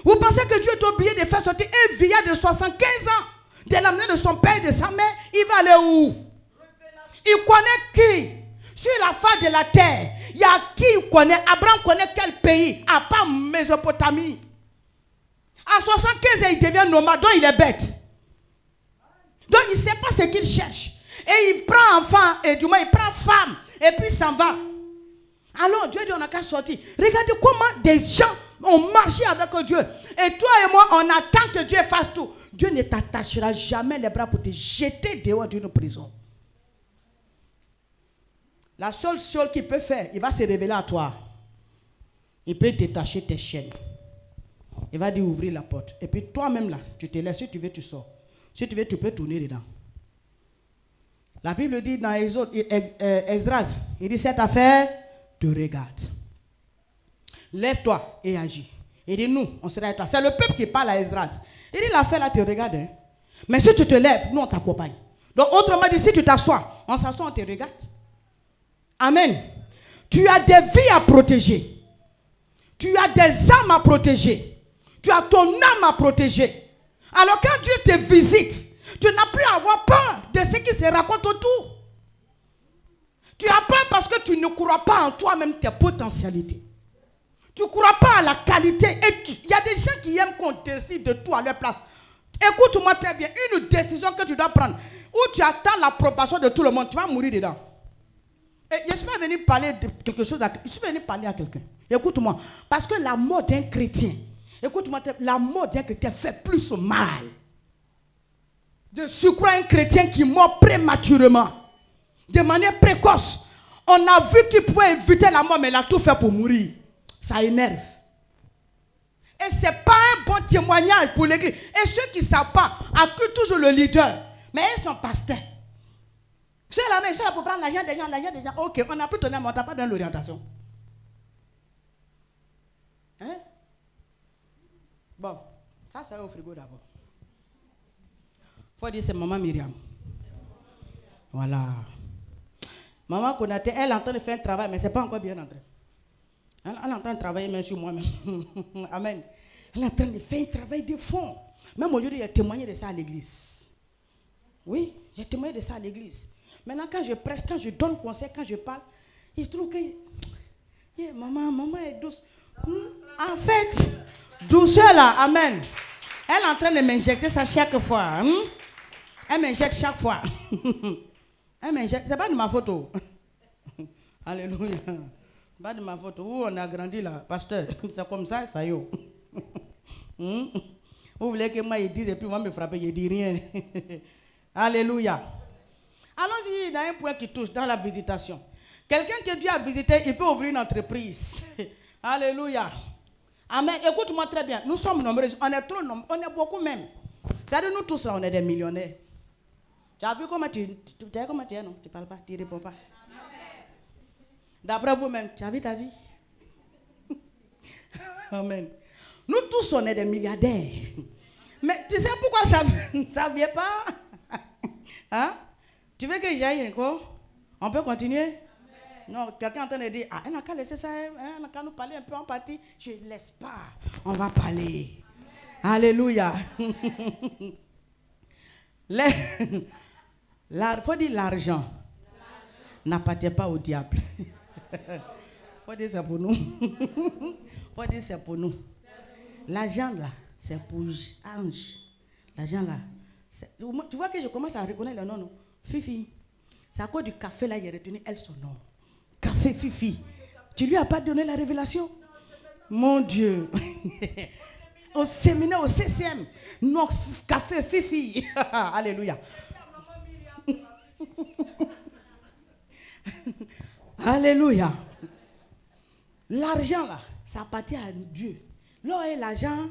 Vous pensez que Dieu est obligé de faire sortir un vieillard de 75 ans de la maison de son père et de sa mère? Il va aller où? Il connaît qui? Sur la face de la terre, il y a qui il connaît? Abraham connaît quel pays? À part Mésopotamie. À 75 ans, il devient nomade, donc il est bête. Donc il ne sait pas ce qu'il cherche. Et il prend enfant, et du moins il prend femme, et puis il s'en va. Alors Dieu dit on n'a qu'à sortir. Regardez comment des gens ont marché avec Dieu. Et toi et moi, on attend que Dieu fasse tout. Dieu ne t'attachera jamais les bras pour te jeter dehors d'une prison. La seule chose qu'il peut faire, il va se révéler à toi. Il peut détacher tes chaînes. Il va dire ouvrir la porte. Et puis toi-même là, tu te laisses. Si tu veux, tu sors. Si tu veux, tu peux tourner dedans. La Bible dit dans Esdras, il dit cette affaire te regarde. Lève-toi et agis. Il dit nous, on sera avec toi. C'est le peuple qui parle à Esdras. Il dit l'affaire là te regarde. Hein. Mais si tu te lèves, nous on t'accompagne. Donc autrement dit, si tu t'assois, on s'assoit, on te regarde. Amen. Tu as des vies à protéger. Tu as des âmes à protéger. Tu as ton âme à protéger. Alors quand Dieu te visite, tu n'as plus à avoir peur de ce qui se raconte autour. Tu as peur parce que tu ne crois pas en toi-même tes potentialités. Tu ne crois pas à la qualité. Et il y a des gens qui aiment qu'on décide de tout à leur place. Écoute-moi très bien. Une décision que tu dois prendre, où tu attends l'approbation de tout le monde, tu vas mourir dedans. Et je ne suis pas venu parler de quelque chose, je suis venu parler à quelqu'un. Écoute-moi. Parce que la mort d'un chrétien, écoute-moi, la mort d'un chrétien fait plus mal. De surcroît un chrétien qui meurt prématurément, de manière précoce. On a vu qu'il pouvait éviter la mort, mais il a tout fait pour mourir. Ça énerve. Et ce n'est pas un bon témoignage pour l'église. Et ceux qui ne savent pas accusent toujours le leader. Mais ils sont pasteurs. Ceux là, ils sont là pour prendre l'argent des gens, Ok, on n'a plus donné, mais on n'a pas donné l'orientation. Hein? Bon, ça c'est au frigo d'abord. Il faut dire c'est maman Myriam. Voilà. Maman Konaté, elle est en train de faire un travail, mais ce n'est pas encore bien entré. Elle est en train de travailler même sur moi-même. Amen. Elle est en train de faire un travail de fond. Même aujourd'hui, j'ai témoigné de ça à l'église. Oui, j'ai témoigné de ça à l'église. Maintenant, quand je prêche, quand je donne conseil, quand je parle, il se trouve que maman est douce. En fait, douceur là, amen. Elle est en train de m'injecter ça chaque fois. Elle m'injecte chaque fois. Elle m'injecte. C'est pas de ma photo. Alléluia. Pas de ma photo. Où on a grandi là, pasteur. C'est comme ça, ça y est. Vous voulez que moi, ils disent et puis moi me frapper, je ne dis rien. Alléluia. Allons-y dans un point qui touche dans la visitation. Quelqu'un que Dieu a visité, il peut ouvrir une entreprise. Alléluia. Amen. Écoute-moi très bien. Nous sommes nombreux. On est trop nombreux. On est beaucoup même. C'est-à-dire nous tous là, on est des millionnaires. Tu as vu comment tu es, non? Tu ne parles pas, tu ne réponds pas. D'après vous-même, tu as vu ta vie? Amen. Nous tous, on est des milliardaires. Mais tu sais pourquoi ça ne vient pas? Hein? Tu veux que j'aille encore? On peut continuer? Amen. Non, quelqu'un est en train de dire, elle n'a qu'à laisser ça, elle n'a qu'à nous parler un peu en partie. Je ne laisse pas. On va parler. Amen. Alléluia. Il faut dire l'argent n'appartient pas au diable. Il faut dire c'est pour nous. Il faut dire c'est pour nous. L'argent là, c'est pour Ange. L'argent là, tu vois que je commence à reconnaître le nom, non? Fifi. C'est à cause du café là, il a retenu elle son nom. Café Fifi. Tu lui as pas donné la révélation? Mon Dieu. Au séminaire, au CCM. Non, café, fifi. Alléluia. Alléluia. L'argent là, ça appartient à Dieu. L'or et l'argent,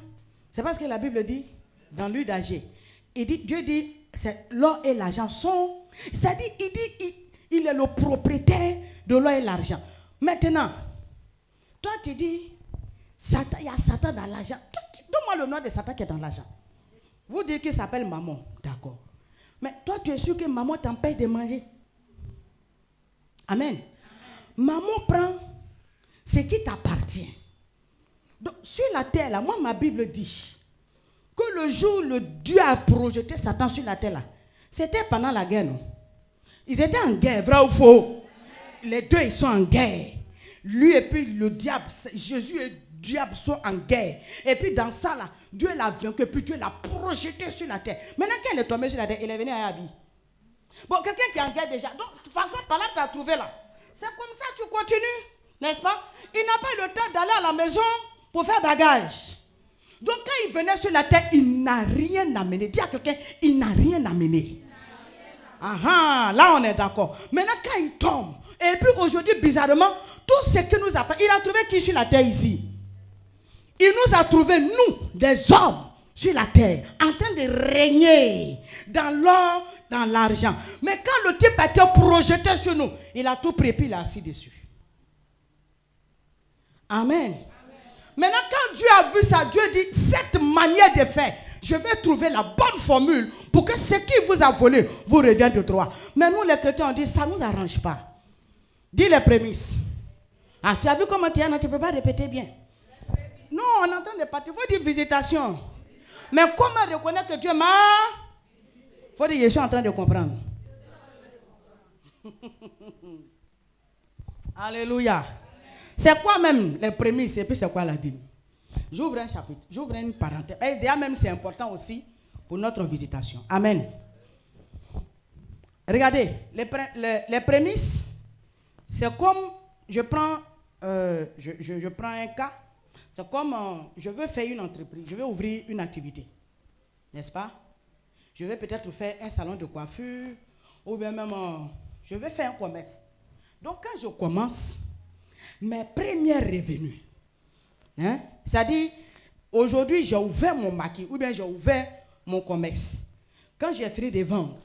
c'est parce que la Bible dit, dans l'huile d'Agé, Dieu dit, l'or et l'argent sont, c'est-à-dire, il est le propriétaire de l'or et l'argent. Maintenant, toi tu dis, Satan, il y a Satan dans l'argent. Donne-moi le nom de Satan qui est dans l'argent. Vous dites qu'il s'appelle maman, d'accord. Mais toi tu es sûr que maman t'empêche de manger. Amen. Maman prend ce qui t'appartient. Donc, sur la terre, là, moi, ma Bible dit que le jour où Dieu a projeté Satan sur la terre, là, c'était pendant la guerre, non? Ils étaient en guerre, vrai ou faux? Les deux, ils sont en guerre. Lui et puis le diable, Jésus et le diable sont en guerre. Et puis dans ça, là, Dieu l'a vaincu, puis Dieu l'a projeté sur la terre. Maintenant, quand il est tombé sur la terre, il est venu à Abi. Bon, quelqu'un qui est en guerre déjà. Donc, de toute façon, par là, tu as trouvé là. C'est comme ça que tu continues, n'est-ce pas? Il n'a pas eu le temps d'aller à la maison pour faire bagage. Donc, quand il venait sur la terre, il n'a rien amené. Dis à quelqu'un, il n'a rien amené. Là, on est d'accord. Maintenant, quand il tombe, et puis aujourd'hui, bizarrement, tout ce que nous apprend, il a trouvé qui sur la terre ici? Il nous a trouvé, nous, des hommes, sur la terre, en train de régner dans l'or, dans l'argent. Mais quand le type a été projeté sur nous, il a tout pris et puis il a assis dessus. Amen. Maintenant, quand Dieu a vu ça, Dieu dit, cette manière de faire, je vais trouver la bonne formule pour que ce qui vous a volé vous revienne de droit. Mais nous, les chrétiens, on dit, ça ne nous arrange pas. Dis les prémices. Ah, tu as vu comment tu es? Non, tu ne peux pas répéter bien. Non, on est en train de partir. Il faut dire visitation. Mais comment reconnaître que Dieu m'a... Il faut dire, je suis en train de comprendre. Alléluia. C'est quoi même les prémices et puis c'est quoi la dîme? J'ouvre un chapitre, j'ouvre une parenthèse. Et déjà même c'est important aussi pour notre visitation. Amen. Regardez, les prémices, c'est comme, je prends un cas, c'est comme je veux faire une entreprise, je veux ouvrir une activité. N'est-ce pas? Je vais peut-être faire un salon de coiffure ou bien même je vais faire un commerce. Donc quand je commence, mes premiers revenus, hein, c'est-à-dire aujourd'hui j'ai ouvert mon maquis ou bien j'ai ouvert mon commerce. Quand j'ai fini de vendre,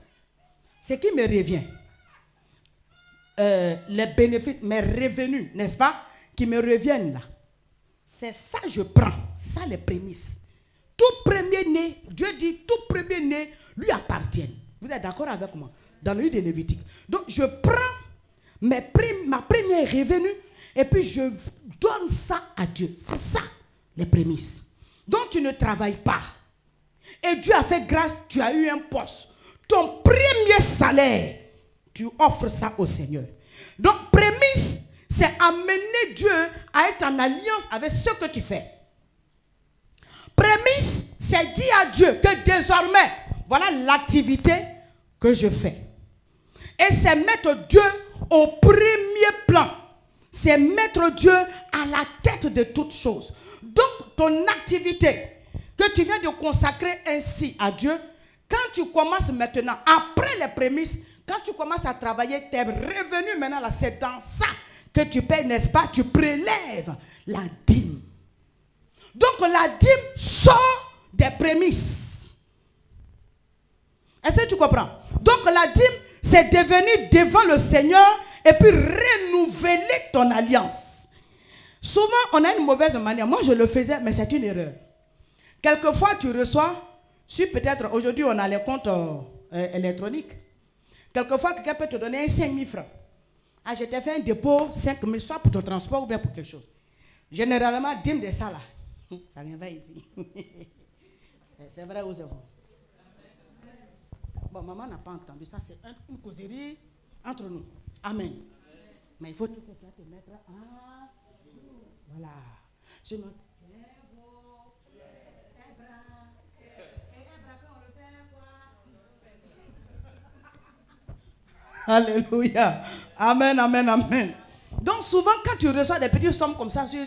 ce qui me revient, les bénéfices, mes revenus, n'est-ce pas, qui me reviennent là, c'est ça que je prends, ça les prémices. Tout premier-né, Dieu dit, tout premier-né lui appartient. Vous êtes d'accord avec moi? Dans le livre de Lévitique. Donc je prends ma première revenu et puis je donne ça à Dieu. C'est ça, les prémices. Donc tu ne travailles pas. Et Dieu a fait grâce, tu as eu un poste. Ton premier salaire, tu offres ça au Seigneur. Donc prémisse, c'est amener Dieu à être en alliance avec ce que tu fais. Prémisse, c'est dire à Dieu que désormais, voilà l'activité que je fais. Et c'est mettre Dieu au premier plan. C'est mettre Dieu à la tête de toutes choses. Donc, ton activité que tu viens de consacrer ainsi à Dieu, quand tu commences maintenant, après les prémices, quand tu commences à travailler, tes revenus maintenant, là, c'est dans ça que tu payes, n'est-ce pas? Tu prélèves la dîme. Donc, la dîme sort des prémices. Est-ce que tu comprends? Donc, la dîme, c'est devenir devant le Seigneur et puis renouveler ton alliance. Souvent, on a une mauvaise manière. Moi, je le faisais, mais c'est une erreur. Quelquefois, tu reçois, si peut-être aujourd'hui, on a les comptes électroniques. Quelquefois, quelqu'un peut te donner 5 000 francs. Ah, je t'ai fait un dépôt, 5 000, soit pour ton transport ou bien pour quelque chose. Généralement, dîme de ça là. Ça vient pas ici. C'est vrai ou c'est faux? Bon, maman n'a pas entendu. Ça, c'est une causerie entre nous. Amen. Mais il faut que tu te mettre à... Voilà. Sinon, Alléluia. Amen, amen, amen. Donc souvent, quand tu reçois des petites sommes comme ça sur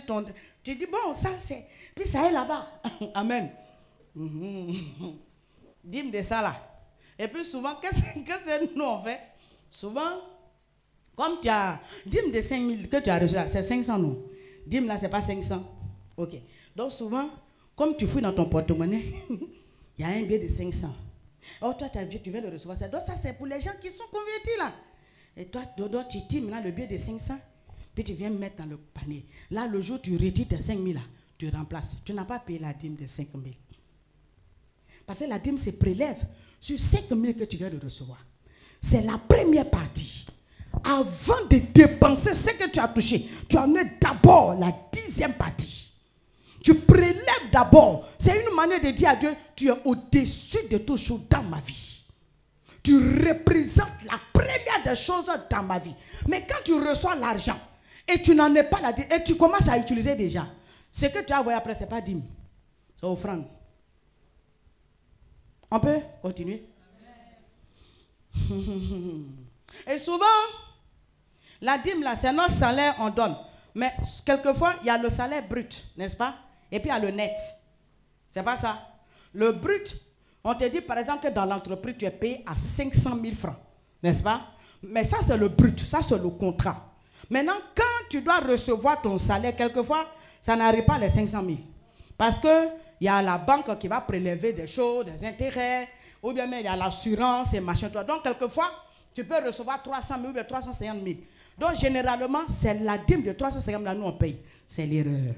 Tu dis, bon, ça c'est... Puis ça est là-bas. Amen. Dîme de ça là. Et puis souvent, qu'est-ce que nous on fait? Souvent, comme tu as... Dîme de 5 000 que tu as reçu là, c'est 500 non. Dîme là, c'est pas 500. Ok. Donc souvent, comme tu fouilles dans ton porte-monnaie, il y a un billet de 500. Oh, toi, tu viens de recevoir ça. Donc ça, c'est pour les gens qui sont convertis là. Et toi, Dodo, tu times là le billet de 500. Puis tu viens mettre dans le panier. Là, le jour où tu retires tes 5 000 là, tu remplaces. Tu n'as pas payé la dîme de 5 000. Parce que la dîme se prélève sur 5 000 que tu viens de recevoir. C'est la première partie. Avant de dépenser ce que tu as touché, tu en as d'abord la 10e partie. Tu prélèves d'abord. C'est une manière de dire à Dieu, tu es au-dessus de tout chose dans ma vie. Tu représentes la première des choses dans ma vie. Mais quand tu reçois l'argent et tu n'en es pas là, et tu commences à utiliser déjà, ce que tu as envoyé après, ce n'est pas dîme, c'est offrande. On peut continuer? Et souvent, la dîme là, c'est notre salaire, on donne. Mais quelquefois, il y a le salaire brut, n'est-ce pas? Et puis il y a le net. C'est pas ça. Le brut, on te dit par exemple que dans l'entreprise, tu es payé à 500 000 francs, n'est-ce pas? Mais ça, c'est le brut, ça, c'est le contrat. Maintenant, quand tu dois recevoir ton salaire, quelquefois, ça n'arrive pas les 500 000. Parce qu'il y a la banque qui va prélever des choses, des intérêts, ou bien il y a l'assurance et machin. Donc, quelquefois, tu peux recevoir 300 000 ou bien 350 000. Donc, généralement, c'est la dîme de 350 000 nous on paye. C'est l'erreur.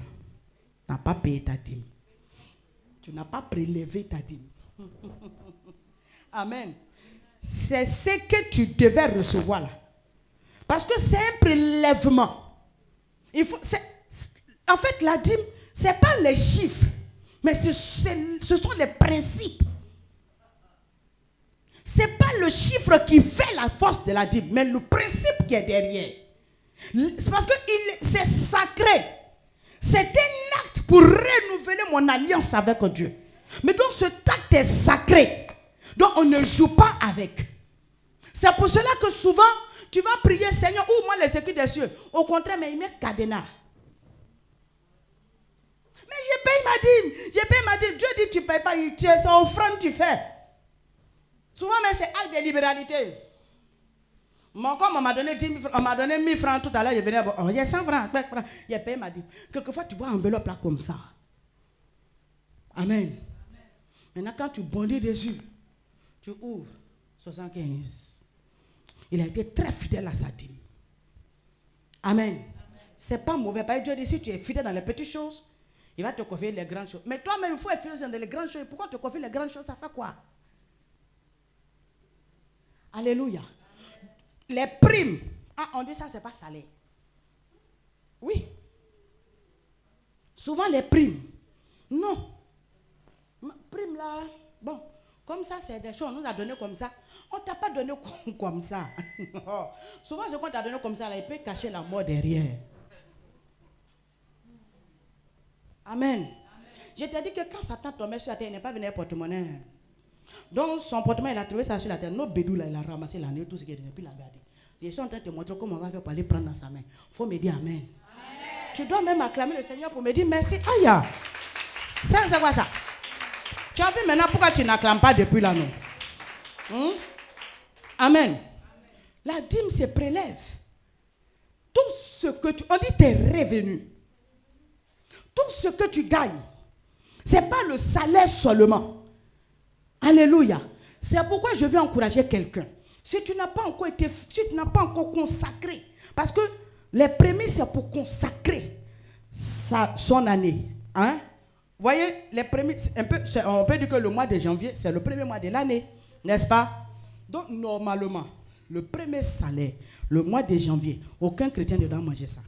Tu n'as pas payé ta dîme. Tu n'as pas prélevé ta dîme. Amen. C'est ce que tu devais recevoir là. Parce que c'est un prélèvement. En fait, la dîme, ce n'est pas les chiffres, mais ce sont les principes. Ce n'est pas le chiffre qui fait la force de la dîme, mais le principe qui est derrière. C'est parce que c'est sacré. C'est un acte pour renouveler mon alliance avec Dieu. Mais donc cet acte est sacré. Donc on ne joue pas avec. C'est pour cela que souvent, tu vas prier, Seigneur, ouvre-moi les écrits des cieux. Au contraire, mais il met cadenas. Mais j'ai payé ma dîme. J'ai payé ma dîme. Dieu dit tu ne payes pas. C'est offrande tu fais. Souvent, mais c'est acte de libéralité. Moi, comme on m'a donné 10 000 francs, on m'a donné 1000 francs tout à l'heure, je venais, oh, il y a 100 francs, j'ai payé ma dîme. Quelquefois, tu vois une enveloppe là comme ça. Amen. Maintenant, quand tu bondis dessus, tu ouvres 75. Il a été très fidèle à sa dîme. Amen. C'est pas mauvais. Parce que Dieu dit, si tu es fidèle dans les petites choses, il va te confier les grandes choses. Mais toi-même, il faut être fidèle dans les grandes choses. Pourquoi te confier les grandes choses? Ça fait quoi? Alléluia. Les primes. Ah, on dit ça, c'est pas salaire. Oui. Souvent les primes. Non. Prime là, bon, comme ça, c'est des choses, on nous a donné comme ça. On ne t'a pas donné comme ça. Souvent, ce qu'on t'a donné comme ça, là, il peut cacher la mort derrière. Amen. Amen. Je t'ai dit que quand Satan tombait sur la terre, il n'est pas venu à porte-monnaie. Donc, son porte-monnaie, il a trouvé ça sur la terre. Notre bédou, là, il a ramassé l'année, tout ce qu'il y a, puis il a gardé. Je suis en train de te montrer comment on va faire pour aller prendre dans sa main. Il faut me dire Amen. Amen. Tu dois même acclamer le Seigneur pour me dire merci. Aïe. Ça, c'est quoi ça? Tu as vu maintenant pourquoi tu n'acclames pas depuis là, non? Amen. La dîme se prélève. Tout ce que tu... On dit tes revenus. Tout ce que tu gagnes, ce n'est pas le salaire seulement. Alléluia. C'est pourquoi je veux encourager quelqu'un. Si tu n'as pas encore été, si tu n'as pas encore consacré, parce que les prémices, c'est pour consacrer son année. Hein? Vous voyez, les prémices, on peut dire que le mois de janvier, c'est le premier mois de l'année, n'est-ce pas? Donc, normalement, le premier salaire, le mois de janvier, aucun chrétien ne doit manger ça.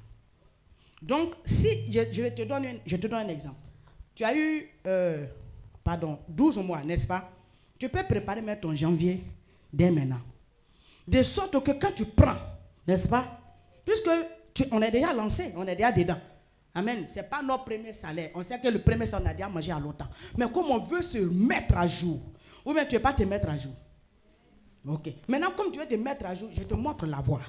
Donc, si je te donne un exemple. Tu as eu, 12 mois, n'est-ce pas? Tu peux préparer même ton janvier dès maintenant. De sorte que quand tu prends, n'est-ce pas? Puisque on est déjà lancé, on est déjà dedans. Amen. Ce n'est pas notre premier salaire. On sait que le premier salaire, on a déjà mangé à longtemps. Mais comme on veut se mettre à jour, ou bien tu ne veux pas te mettre à jour. Ok. Maintenant, comme tu veux te mettre à jour, je te montre la voie.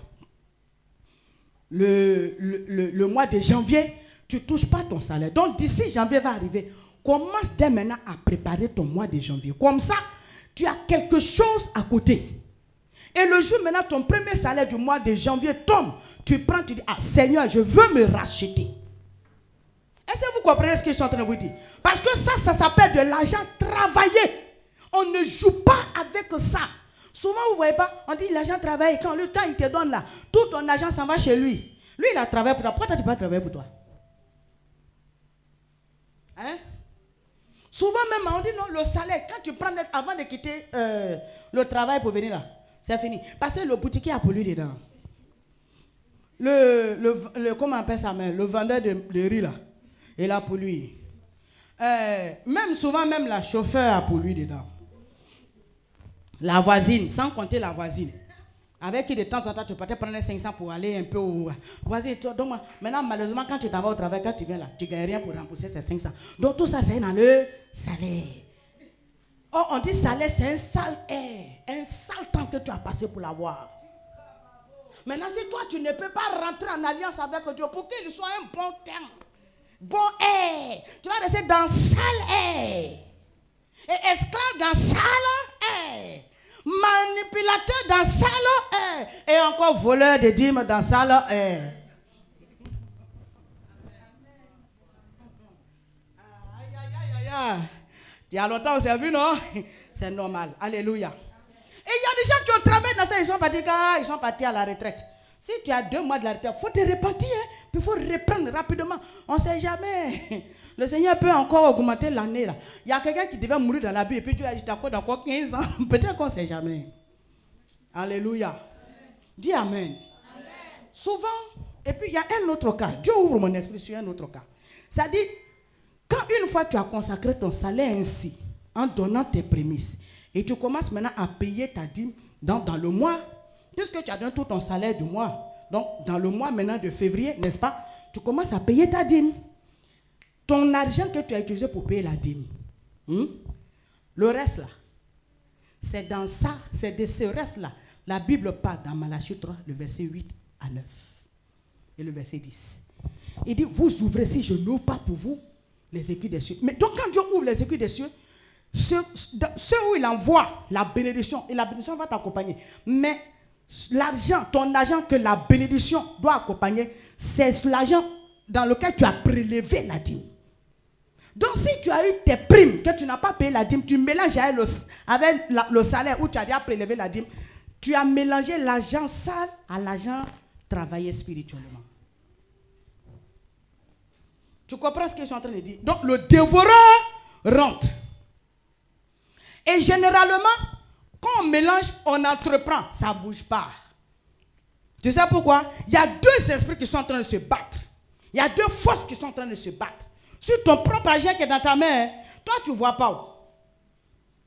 Le mois de janvier, tu ne touches pas ton salaire. Donc d'ici janvier va arriver. Commence dès maintenant à préparer ton mois de janvier. Comme ça, tu as quelque chose à côté. Et le jour maintenant, ton premier salaire du mois de janvier tombe. Tu prends, tu dis, ah Seigneur, je veux me racheter. Est-ce que vous comprenez ce que je suis en train de vous dire? Parce que ça s'appelle de l'argent travaillé. On ne joue pas avec ça. Souvent, vous ne voyez pas, on dit l'argent travaillé. Quand le temps il te donne là, tout ton argent s'en va chez lui. Lui, il a travaillé pour toi. Pourquoi toi, tu ne peux pas travailler pour toi? Hein? Souvent même, on dit non, le salaire, quand tu prends avant de quitter le travail pour venir là, c'est fini. Parce que le boutiquier a pollué dedans. Comment on appelle ça, le vendeur de riz là, il a pollué. Même souvent, même la chauffeur a pollué dedans. La voisine, sans compter la voisine. Avec qui de temps en temps, tu peux te prendre 500 pour aller un peu au... Voisine, donc maintenant, malheureusement, quand tu t'en vas au travail, quand tu viens là, tu ne gagnes rien pour rembourser ces 500. Donc tout ça, c'est dans le salaire. Oh, on dit salaire, c'est un sale air. Un sale temps que tu as passé pour l'avoir. Maintenant, si toi, tu ne peux pas rentrer en alliance avec Dieu pour qu'il soit un bon terme, bon air, tu vas rester dans sale air. Et esclave dans sale air. Manipulateur dans sale air. Et encore voleur de dîmes dans sale air. Il y a longtemps, vous avez vu, non? C'est normal. Alléluia. Et il y a des gens qui ont travaillé dans ça, ils sont partis à la retraite. Si tu as 2 mois de la retraite, il faut te repentir, puis il faut reprendre rapidement. On ne sait jamais. Le Seigneur peut encore augmenter l'année. Là. Il y a quelqu'un qui devait mourir dans la vie, et puis Dieu a dit encore 15 ans. Peut-être qu'on ne sait jamais. Alléluia. Dis Amen. Amen. Souvent, et puis il y a un autre cas. Dieu ouvre mon esprit sur un autre cas. Ça dit, quand une fois tu as consacré ton salaire ainsi, en donnant tes prémices, et tu commences maintenant à payer ta dîme dans le mois, puisque tu as donné tout ton salaire du mois, donc dans le mois maintenant de février, n'est-ce pas, tu commences à payer ta dîme. Ton argent que tu as utilisé pour payer la dîme, le reste là, c'est dans ça, c'est de ce reste-là. La Bible parle dans Malachie 3, le verset 8 à 9 et le verset 10. Il dit, vous ouvrez si je n'ouvre pas pour vous les écus des cieux. Mais donc quand Dieu ouvre les écus des cieux, ceux où il envoie la bénédiction, et la bénédiction va t'accompagner. Mais l'argent, ton argent que la bénédiction doit accompagner, c'est l'argent dans lequel tu as prélevé la dîme. Donc si tu as eu tes primes, que tu n'as pas payé la dîme, tu mélanges avec le salaire où tu as déjà prélevé la dîme, tu as mélangé l'argent sale à l'argent travaillé spirituellement. Tu comprends ce que je suis en train de dire? Donc le dévoreur rentre. Et généralement, quand on mélange, on entreprend. Ça ne bouge pas. Tu sais pourquoi? Il y a 2 esprits qui sont en train de se battre. Il y a 2 forces qui sont en train de se battre. Sur ton propre argent qui est dans ta main, toi tu ne vois pas.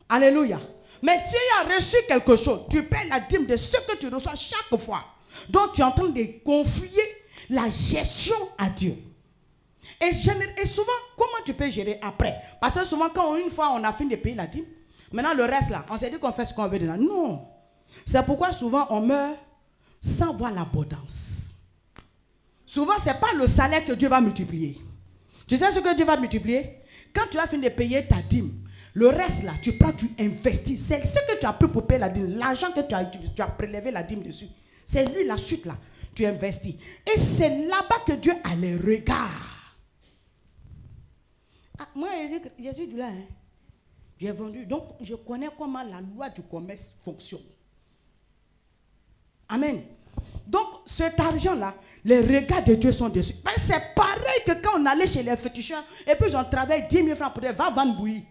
Alléluia. Mais si tu as reçu quelque chose, tu paies la dîme de ce que tu reçois chaque fois. Donc tu es en train de confier la gestion à Dieu. Et souvent, comment tu peux gérer après? Parce que souvent, quand une fois on a fini de payer la dîme, maintenant le reste là, on s'est dit qu'on fait ce qu'on veut dedans. Non. C'est pourquoi souvent on meurt sans voir l'abondance. Souvent, ce n'est pas le salaire que Dieu va multiplier. Tu sais ce que Dieu va multiplier? Quand tu as fini de payer ta dîme, le reste là, tu prends, tu investis. C'est ce que tu as pris pour payer la dîme. L'argent que tu as utilisé, tu as prélevé la dîme dessus. C'est lui la suite là. Tu investis. Et c'est là-bas que Dieu a les regards. Ah, moi, Jésus dit là, j'ai vendu. Donc, je connais comment la loi du commerce fonctionne. Amen. Donc, cet argent-là, les regards de Dieu sont dessus. Ben, c'est pareil que quand on allait chez les féticheurs et puis on travaille 10 000 francs pour dire, va vendre bouillie.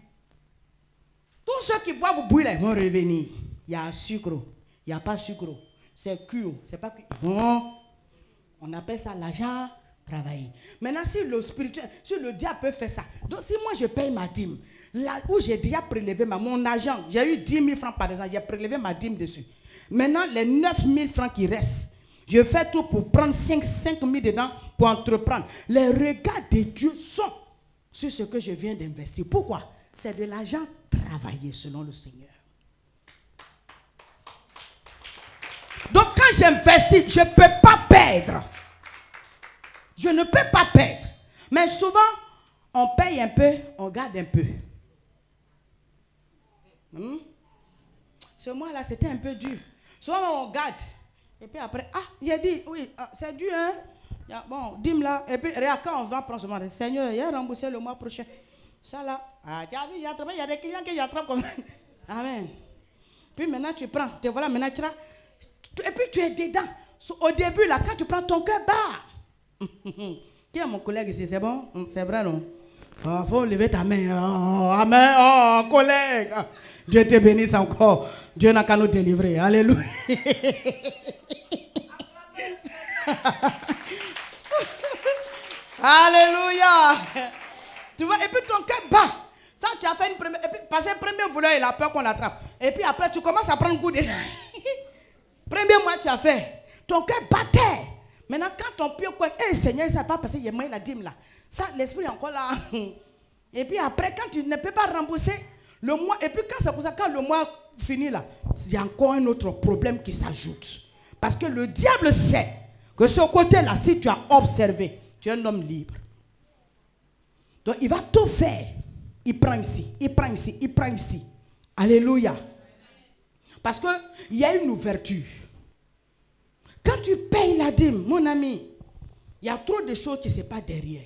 Tous ceux qui boivent bouillie, là, ils vont revenir. Il y a sucre, il n'y a pas sucre. C'est cuir, c'est pas cuir. Bon, on appelle ça l'argent travailler. Maintenant, si le diable peut faire ça, donc si moi je paye ma dîme, là où j'ai déjà prélevé mon argent, j'ai eu 10 000 francs par exemple, j'ai prélevé ma dîme dessus. Maintenant, les 9 000 francs qui restent, je fais tout pour prendre 5 000 dedans pour entreprendre. Les regards de Dieu sont sur ce que je viens d'investir. Pourquoi? C'est de l'argent travaillé selon le Seigneur. Donc quand j'investis, je ne peux pas perdre. Je ne peux pas perdre. Mais souvent, on paye un peu, on garde un peu. Ce mois-là, c'était un peu dur. Souvent, on garde. Et puis après, il a dit, oui, c'est dur, hein. Bon, dis-moi là. Et puis, regarde, quand on va prendre ce mois, Seigneur, il a remboursé le mois prochain. Ça là, tu as vu, il y a des clients qui attrapent comme ça. Amen. Puis maintenant, tu prends. Te voilà, maintenant, tu as. Et puis, tu es dedans. Au début, là, quand tu prends ton cœur bas. Qui est mon collègue ici? C'est bon? C'est vrai, non? Il faut lever ta main. Oh, amen. Oh, collègue. Dieu te bénisse encore. Dieu n'a qu'à nous délivrer. Alléluia. Alléluia. Tu vois, et puis ton cœur bat. Ça, tu as fait une première. Et puis, passer le premier voleur, il a peur qu'on l'attrape. Et puis après, tu commences à prendre goût déjà. Premier mois, tu as fait. Ton cœur battait. Maintenant, quand ton pied coin, Seigneur, ça n'a pas passé, il y a la dîme là. Ça, l'esprit est encore là. Et puis après, quand tu ne peux pas rembourser le mois, et puis quand c'est comme ça, quand le mois finit là, il y a encore un autre problème qui s'ajoute. Parce que le diable sait que ce côté-là, si tu as observé, tu es un homme libre. Donc il va tout faire. Il prend ici, il prend ici, il prend ici. Alléluia. Parce qu'il y a une ouverture. Quand tu payes la dîme, mon ami, il y a trop de choses qui ne se passent derrière.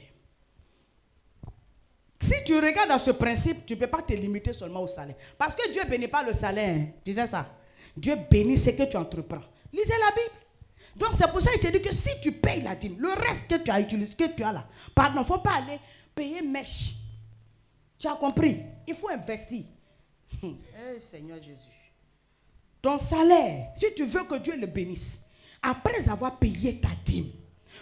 Si tu regardes dans ce principe, tu ne peux pas te limiter seulement au salaire. Parce que Dieu ne bénit pas le salaire. Hein. Tu sais ça? Dieu bénit ce que tu entreprends. Lisez la Bible. Donc c'est pour ça qu'il te dit que si tu payes la dîme, le reste que tu as utilisé, que tu as là, pardon, il ne faut pas aller payer mèche. Tu as compris? Il faut investir. Seigneur Jésus. Ton salaire, si tu veux que Dieu le bénisse, après avoir payé ta dîme,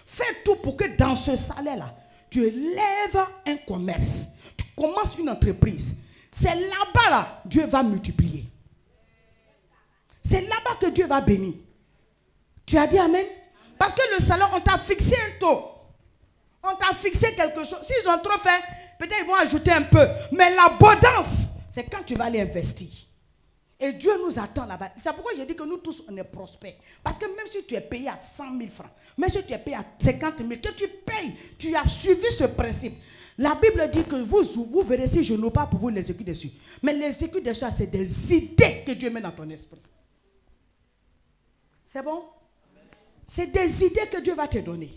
fais tout pour que dans ce salaire-là, tu élèves un commerce. Tu commences une entreprise. C'est là-bas, là, Dieu va multiplier. C'est là-bas que Dieu va bénir. Tu as dit amen? Parce que le salaire, on t'a fixé un taux. On t'a fixé quelque chose. S'ils ont trop fait, peut-être ils vont ajouter un peu. Mais l'abondance, c'est quand tu vas aller investir. Et Dieu nous attend là-bas. C'est pourquoi j'ai dit que nous tous, on est prospères. Parce que même si tu es payé à 100 000 francs, même si tu es payé à 50 000, que tu payes, tu as suivi ce principe. La Bible dit que vous verrez si je n'ai pas pour vous les écrire dessus. Mais les écrire dessus, c'est des idées que Dieu met dans ton esprit. C'est bon? C'est des idées que Dieu va te donner.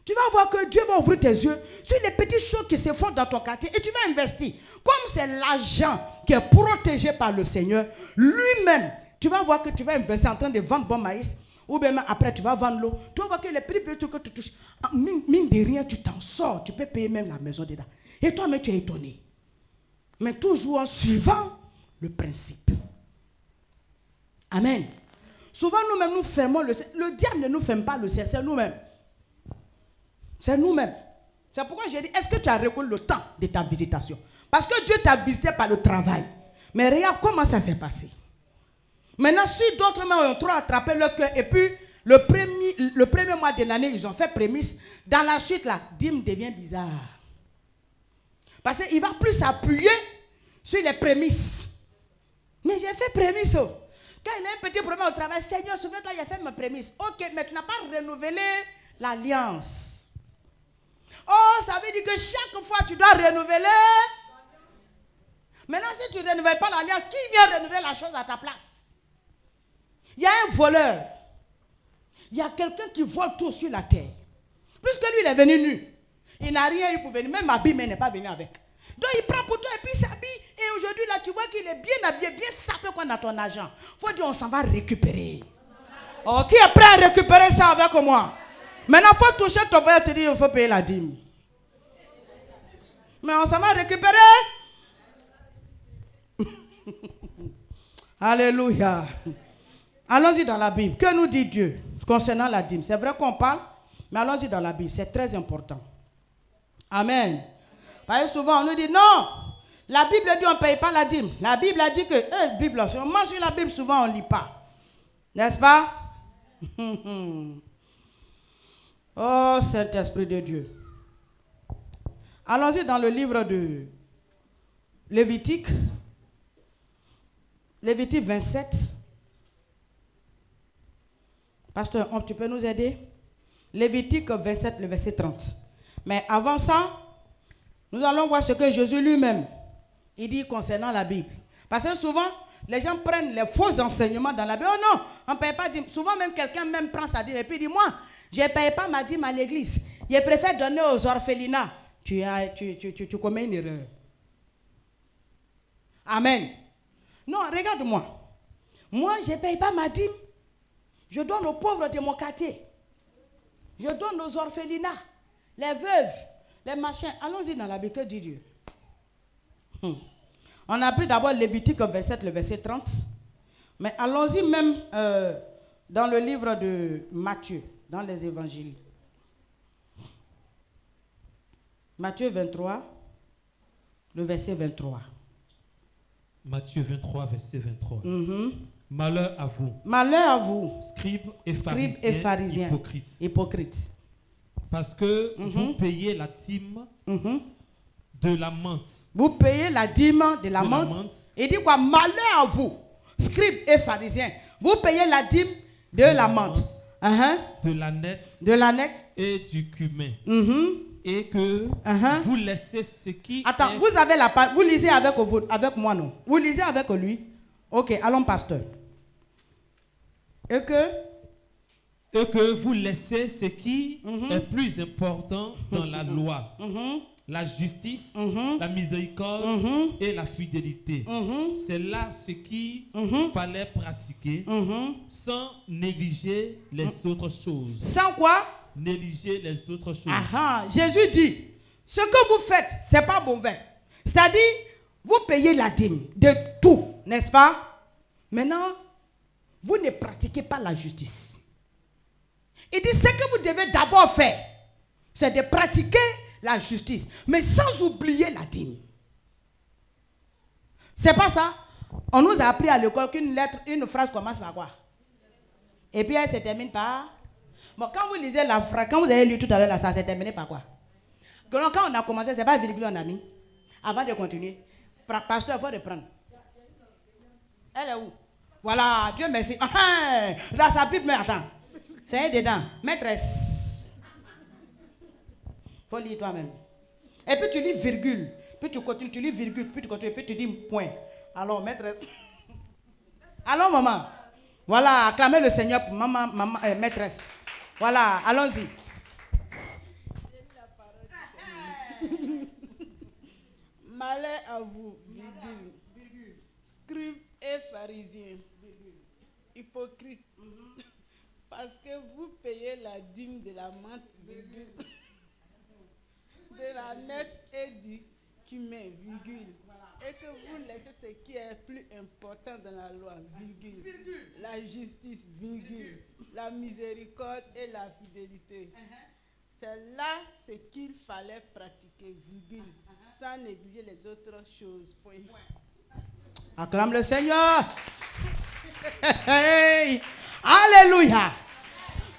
Tu vas voir que Dieu va ouvrir tes yeux sur les petites choses qui se font dans ton quartier et tu vas investir. Comme c'est l'argent qui est protégé par le Seigneur, lui-même, tu vas voir que tu vas investir en train de vendre bon maïs ou bien après tu vas vendre l'eau. Tu vas voir que les petits trucs que tu touches, mine de rien, tu t'en sors. Tu peux payer même la maison dedans. Et toi-même, tu es étonné. Mais toujours en suivant le principe. Amen. Souvent, nous-mêmes, nous fermons le ciel. Le diable ne nous ferme pas le ciel, c'est nous-mêmes. C'est nous-mêmes. C'est pourquoi j'ai dit, est-ce que tu as reconnu le temps de ta visitation? Parce que Dieu t'a visité par le travail. Mais regarde comment ça s'est passé. Maintenant, si d'autres mains ont trop attrapé leur cœur, et puis le premier mois de l'année, ils ont fait prémisse, dans la suite, la dîme devient bizarre. Parce qu'il va plus s'appuyer sur les prémices. Mais j'ai fait prémisse. Quand il a un petit problème au travail, Seigneur, souviens-toi, il a fait ma prémisse. Ok, mais tu n'as pas renouvelé l'alliance. Oh, ça veut dire que chaque fois tu dois renouveler. Maintenant, si tu ne renouvelles pas l'alliance, qui vient renouveler la chose à ta place? Il y a un voleur. Il y a quelqu'un qui vole tout sur la terre. Puisque lui, il est venu nu. Il n'a rien eu pour venir. Même Abim n'est pas venu avec. Donc, il prend pour toi et puis il s'habille. Et aujourd'hui, là, tu vois qu'il est bien habillé, bien sapé qu'on a ton argent. Il faut dire, on s'en va récupérer. Oh, qui est prêt à récupérer ça avec moi? Maintenant, il faut toucher ton frère et te dire, il faut payer la dîme. Mais on s'en va récupérer. Alléluia. Allons-y dans la Bible. Que nous dit Dieu concernant la dîme? C'est vrai qu'on parle, mais allons-y dans la Bible. C'est très important. Amen. Parce que souvent, on nous dit, non, la Bible dit on ne paye pas la dîme. La Bible a dit que, Bible, si on mange sur la Bible, souvent on ne lit pas. N'est-ce pas? Oh, Saint-Esprit de Dieu. Allons-y dans le livre de Lévitique. Lévitique 27. Pasteur, tu peux nous aider? Lévitique 27, le verset 30. Mais avant ça, nous allons voir ce que Jésus lui-même, il dit concernant la Bible. Parce que souvent, les gens prennent les faux enseignements dans la Bible. Oh non, on ne paye pas dîme. Souvent même quelqu'un même prend sa dîme et puis dit, moi, je ne paye pas ma dîme à l'église. Je préfère donner aux orphelinats. Tu commets une erreur. Amen. Non, regarde-moi. Moi, je ne paye pas ma dîme. Je donne aux pauvres de mon quartier. Je donne aux orphelinats, les veuves, les machins. Allons-y dans la Bible, que dit Dieu? On a pris d'abord Lévitique 27, le verset 30. Mais allons-y même dans le livre de Matthieu, dans les évangiles. Matthieu 23, le verset 23. Matthieu 23, verset 23. Malheur à vous. Malheur à vous. Scribes et pharisiens, hypocrites. Parce que vous payez la dîme de la menthe. Vous payez la dîme de la menthe. Il dit quoi? Malheur à vous, scribes et pharisiens. Vous payez la dîme de la menthe. De l'aneth et du cumin. Et que vous laissez ce qui Attends, est... vous avez la page. Vous lisez avec moi, non? Vous lisez avec lui? Ok, allons, pasteur. Et que vous laissez ce qui est plus important dans la loi. La justice, la miséricorde et la fidélité. C'est là ce qu'il fallait pratiquer sans négliger les autres choses. Sans quoi? Négliger les autres choses. Jésus dit, ce que vous faites, ce n'est pas mauvais. C'est-à-dire, vous payez la dîme de tout, n'est-ce pas? Maintenant, vous ne pratiquez pas la justice. Il dit, ce que vous devez d'abord faire, c'est de pratiquer la justice, mais sans oublier la dîme. C'est pas ça? On nous a appris à l'école une phrase commence par quoi? Et puis elle se termine par... Bon, quand vous lisez la phrase, quand vous avez lu tout à l'heure, là, ça s'est terminé par quoi? Quand on a commencé, c'est pas virgule on a mis. Avant de continuer, pasteur, il faut reprendre. Elle est où? Voilà, Dieu merci. Dans sa Bible, mais attends. C'est dedans. Maîtresse. Il faut lire toi-même. Et puis tu lis virgule. Puis tu continues, tu lis virgule. Puis tu continues, puis tu dis point. Alors, maîtresse. Allons, maman. Voilà, acclamez le Seigneur pour maman, maîtresse. Voilà, allons-y. Malheur à vous, scribes et pharisiens, hypocrites, parce que vous payez la dîme de la menthe, de la nette et du cumin, et que vous laissez ce qui est plus important dans la loi, la justice, la miséricorde et la fidélité. C'est là ce qu'il fallait pratiquer, sans négliger les autres choses. Point. Acclame le Seigneur. Hey. Alléluia.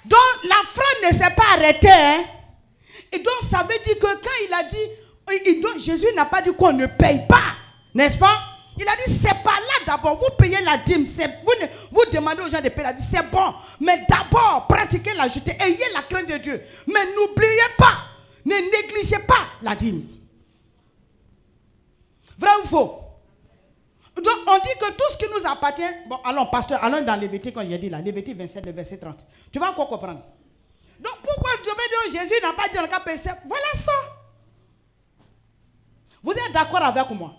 Donc la phrase ne s'est pas arrêtée. Hein? Et donc ça veut dire que quand il a dit, Jésus n'a pas dit qu'on ne paye pas. N'est-ce pas? Il a dit, c'est pas là d'abord. Vous payez la dîme. Vous demandez aux gens de payer la dîme. C'est bon. Mais d'abord, pratiquez la justice. Ayez la crainte de Dieu. Mais n'oubliez pas. Ne négligez pas la dîme. Vrai ou faux? Donc, on dit que tout ce qui nous appartient... Bon, allons, pasteur, allons dans Lévitique, quand j'ai dit là. Lévitique 27, le verset 30. Tu vas encore comprendre. Donc, pourquoi Jésus n'a pas dit en cas péché? Voilà ça. Vous êtes d'accord avec moi?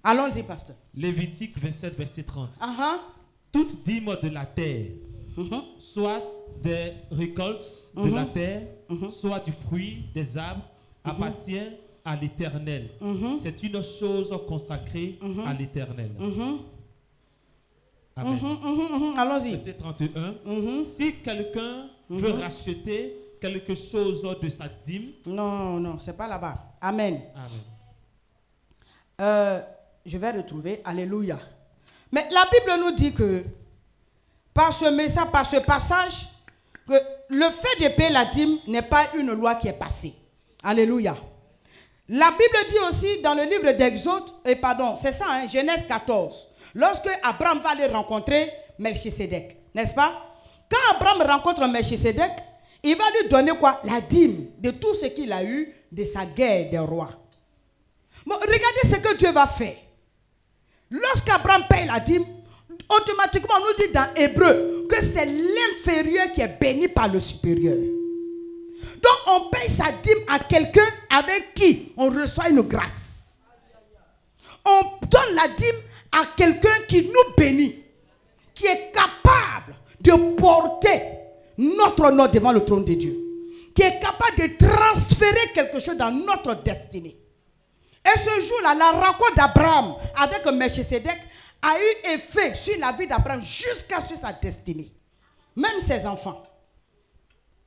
Allons-y, pasteur. Lévitique 27, verset 30. Toute dîme de la terre, soit des récoltes de la terre, soit du fruit des arbres, appartient à l'Éternel. C'est une chose consacrée à l'Éternel. Amen. Allons-y. Verset 31. Si quelqu'un veut racheter quelque chose de sa dîme... Non, c'est pas là-bas. Amen. Je vais retrouver. Alléluia. Mais la Bible nous dit que par ce message, par ce passage, que le fait de payer la dîme n'est pas une loi qui est passée. Alléluia. La Bible dit aussi dans le livre d'Exode, c'est ça, hein, Genèse 14, lorsque Abraham va aller rencontrer Melchisédek, n'est-ce pas? Quand Abraham rencontre Melchisédek, il va lui donner quoi? La dîme de tout ce qu'il a eu de sa guerre des rois. Bon, regardez ce que Dieu va faire. Lorsqu'Abraham paye la dîme, automatiquement on nous dit dans Hébreu que c'est l'inférieur qui est béni par le supérieur. Donc on paye sa dîme à quelqu'un avec qui on reçoit une grâce. On donne la dîme à quelqu'un qui nous bénit, qui est capable de porter notre nom devant le trône de Dieu, qui est capable de transférer quelque chose dans notre destinée. Et ce jour-là, la rencontre d'Abraham avec Melchisedec a eu effet sur la vie d'Abraham jusqu'à sur sa destinée. Même ses enfants.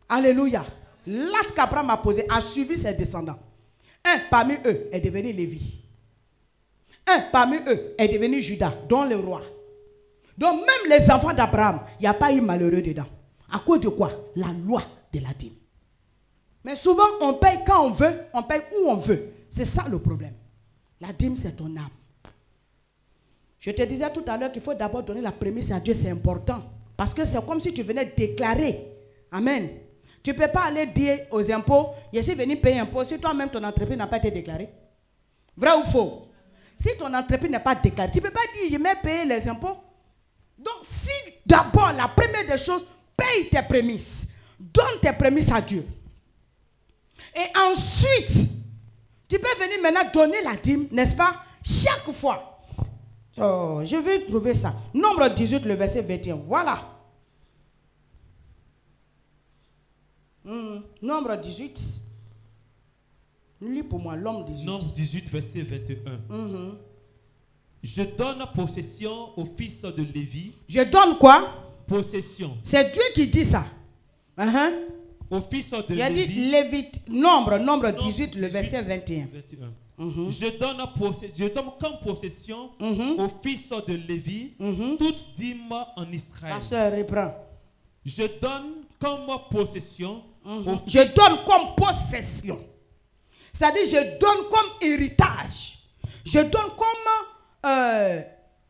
Alléluia. L'acte qu'Abraham a posé a suivi ses descendants. Un parmi eux est devenu Lévi. Un parmi eux est devenu Judas, dont le roi. Donc même les enfants d'Abraham, il n'y a pas eu malheureux dedans. À cause de quoi? La loi de la dîme. Mais souvent, on paye quand on veut, on paye où on veut. C'est ça le problème. La dîme, c'est ton âme. Je te disais tout à l'heure qu'il faut d'abord donner la prémisse à Dieu, c'est important. Parce que c'est comme si tu venais déclarer. Amen. Tu ne peux pas aller dire aux impôts, je suis venu payer impôts si toi-même ton entreprise n'a pas été déclarée. Vrai ou faux? Si ton entreprise n'est pas déclarée, tu ne peux pas dire, je vais payer les impôts. Donc, si d'abord, la première des choses, paye tes prémices. Donne tes prémices à Dieu. Et ensuite, tu peux venir maintenant donner la dîme, n'est-ce pas? Chaque fois. Oh, je vais trouver ça. Nombre 18, le verset 21. Voilà. Nombre 18. Lis pour moi, l'homme 18. Nombre 18, verset 21. Je donne possession au fils de Lévi. Je donne quoi? Possession. C'est Dieu qui dit ça. Au fils de Il a Lévi. dit Lévite, nombre 18, le verset 21. Je donne comme possession au fils de Lévi toute dîme en Israël. Pasteur, reprend. Je donne comme possession. Je donne comme possession. C'est-à-dire, je donne comme héritage. Je donne comme